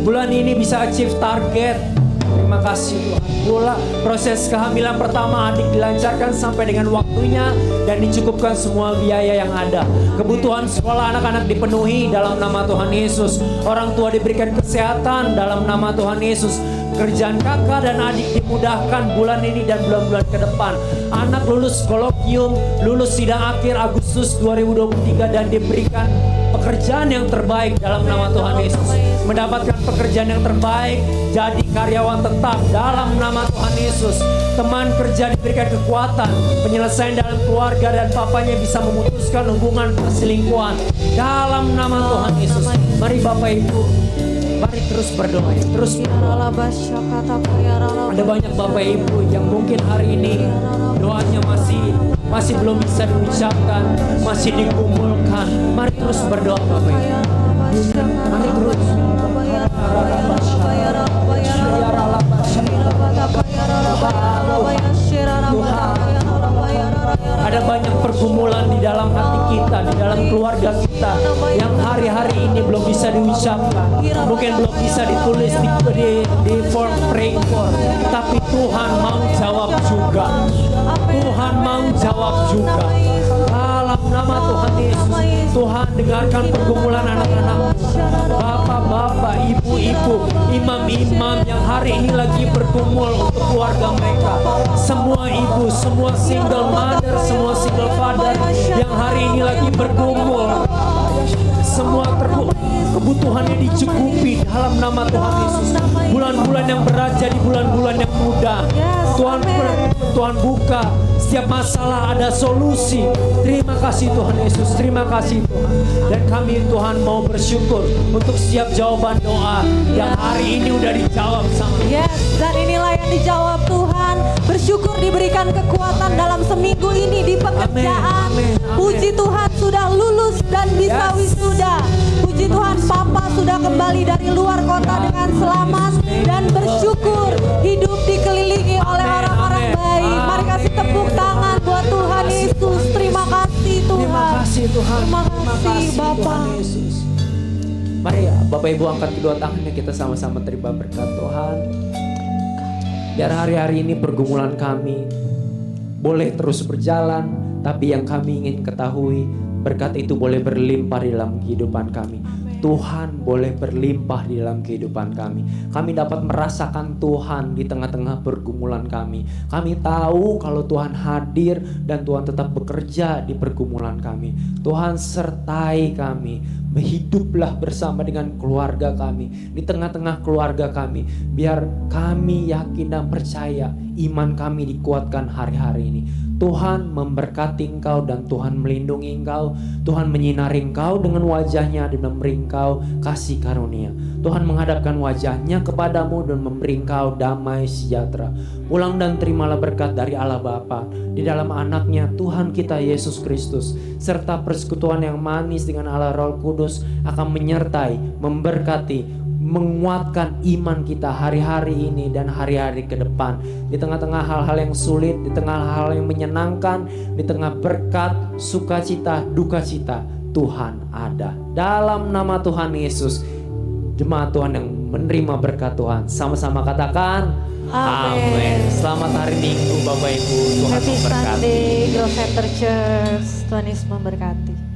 [SPEAKER 5] Bulan ini bisa achieve target. Terima kasih Tuhan. Proses kehamilan pertama adik dilancarkan sampai dengan waktunya dan dicukupkan semua biaya yang ada. Kebutuhan sekolah anak-anak dipenuhi dalam nama Tuhan Yesus. Orang tua diberikan kesehatan dalam nama Tuhan Yesus. Kerjaan kakak dan adik dimudahkan bulan ini dan bulan-bulan ke depan. Anak lulus kolokium, lulus sidang akhir Agustus 2023 dan diberikan pekerjaan yang terbaik dalam nama Tuhan Yesus. Mendapatkan pekerjaan yang terbaik, jadi karyawan tetap dalam nama Tuhan Yesus. Teman kerja diberikan kekuatan, penyelesaian dalam keluarga dan papanya bisa memutuskan hubungan perselingkuhan dalam nama Tuhan Yesus. Mari Bapak Ibu, mari terus berdoa, terus berdoa. Ada banyak Bapak Ibu yang mungkin hari ini doanya masih belum bisa diucapkan, masih dikumpulkan. Mari terus berdoa Bapak Ibu. Mari terus. Ada banyak pergumulan di dalam hati kita, di dalam keluarga kita yang hari-hari ini belum bisa diucapkan, mungkin belum bisa ditulis di form praying for, tapi Tuhan mau jawab juga. Tuhan mau jawab juga. Dalam nama Tuhan Yesus, Tuhan dengarkan pergumulan anak-anak, bapak-bapak, ibu-ibu, imam-imam yang hari ini lagi bergumul untuk keluarga mereka. Semua ibu, semua single mother, semua single father yang hari ini lagi bergumul. Semua kebutuhannya dicukupi dalam nama Tuhan Yesus. Bulan-bulan yang berat jadi bulan-bulan yang mudah. Tuhan buka setiap masalah, ada solusi. Terima kasih Tuhan Yesus, terima kasih Tuhan. Dan kami Tuhan mau bersyukur untuk setiap jawaban doa yang hari ini udah dijawab sama Tuhan.
[SPEAKER 6] Yes, dan inilah yang dijawab Tuhan. Bersyukur diberikan kekuatan dalam seminggu ini di pekerjaan.
[SPEAKER 5] Amin, amin.
[SPEAKER 6] Puji Tuhan sudah lulus dan bisa wisuda. Puji Tuhan Papa sudah kembali dari luar kota dengan selamat dan bersyukur hidup dikelilingi oleh orang-orang baik. Mari kasih tepuk tangan buat Tuhan Yesus. Terima kasih Tuhan.
[SPEAKER 5] Terima kasih Tuhan.
[SPEAKER 6] Terima kasih Bapa.
[SPEAKER 5] Tuhan Yesus. Mari ya Bapak Ibu angkat kedua tangannya, kita sama-sama terima berkat Tuhan. Biar hari-hari ini pergumulan kami boleh terus berjalan, tapi yang kami ingin ketahui berkat itu boleh berlimpah di dalam kehidupan kami. Tuhan boleh berlimpah di dalam kehidupan kami. Kami dapat merasakan Tuhan di tengah-tengah pergumulan kami. Kami tahu kalau Tuhan hadir dan Tuhan tetap bekerja di pergumulan kami. Tuhan sertai kami. Hiduplah bersama dengan keluarga kami, di tengah-tengah keluarga kami, biar kami yakin dan percaya iman kami dikuatkan hari-hari ini. Tuhan memberkati engkau dan Tuhan melindungi engkau. Tuhan menyinari engkau dengan wajahnya dan memberi engkau kasih karunia. Tuhan menghadapkan wajahnya kepadamu dan memberi engkau damai sejahtera. Pulang dan terimalah berkat dari Allah Bapa di dalam anaknya Tuhan kita Yesus Kristus, serta persekutuan yang manis dengan Allah Roh Kudus akan menyertai, memberkati, menguatkan iman kita hari-hari ini dan hari-hari ke depan. Di tengah-tengah hal-hal yang sulit, di tengah hal yang menyenangkan, di tengah berkat, sukacita, dukacita, Tuhan ada. Dalam nama Tuhan Yesus, jemaat Tuhan yang menerima berkat Tuhan. Sama-sama katakan
[SPEAKER 6] Amin.
[SPEAKER 5] amin. Selamat hari Minggu Bapak Ibu. Tuhan
[SPEAKER 6] Happy
[SPEAKER 5] memberkati.
[SPEAKER 6] Sunday, Grove Center Church. Tuhan Yesus memberkati.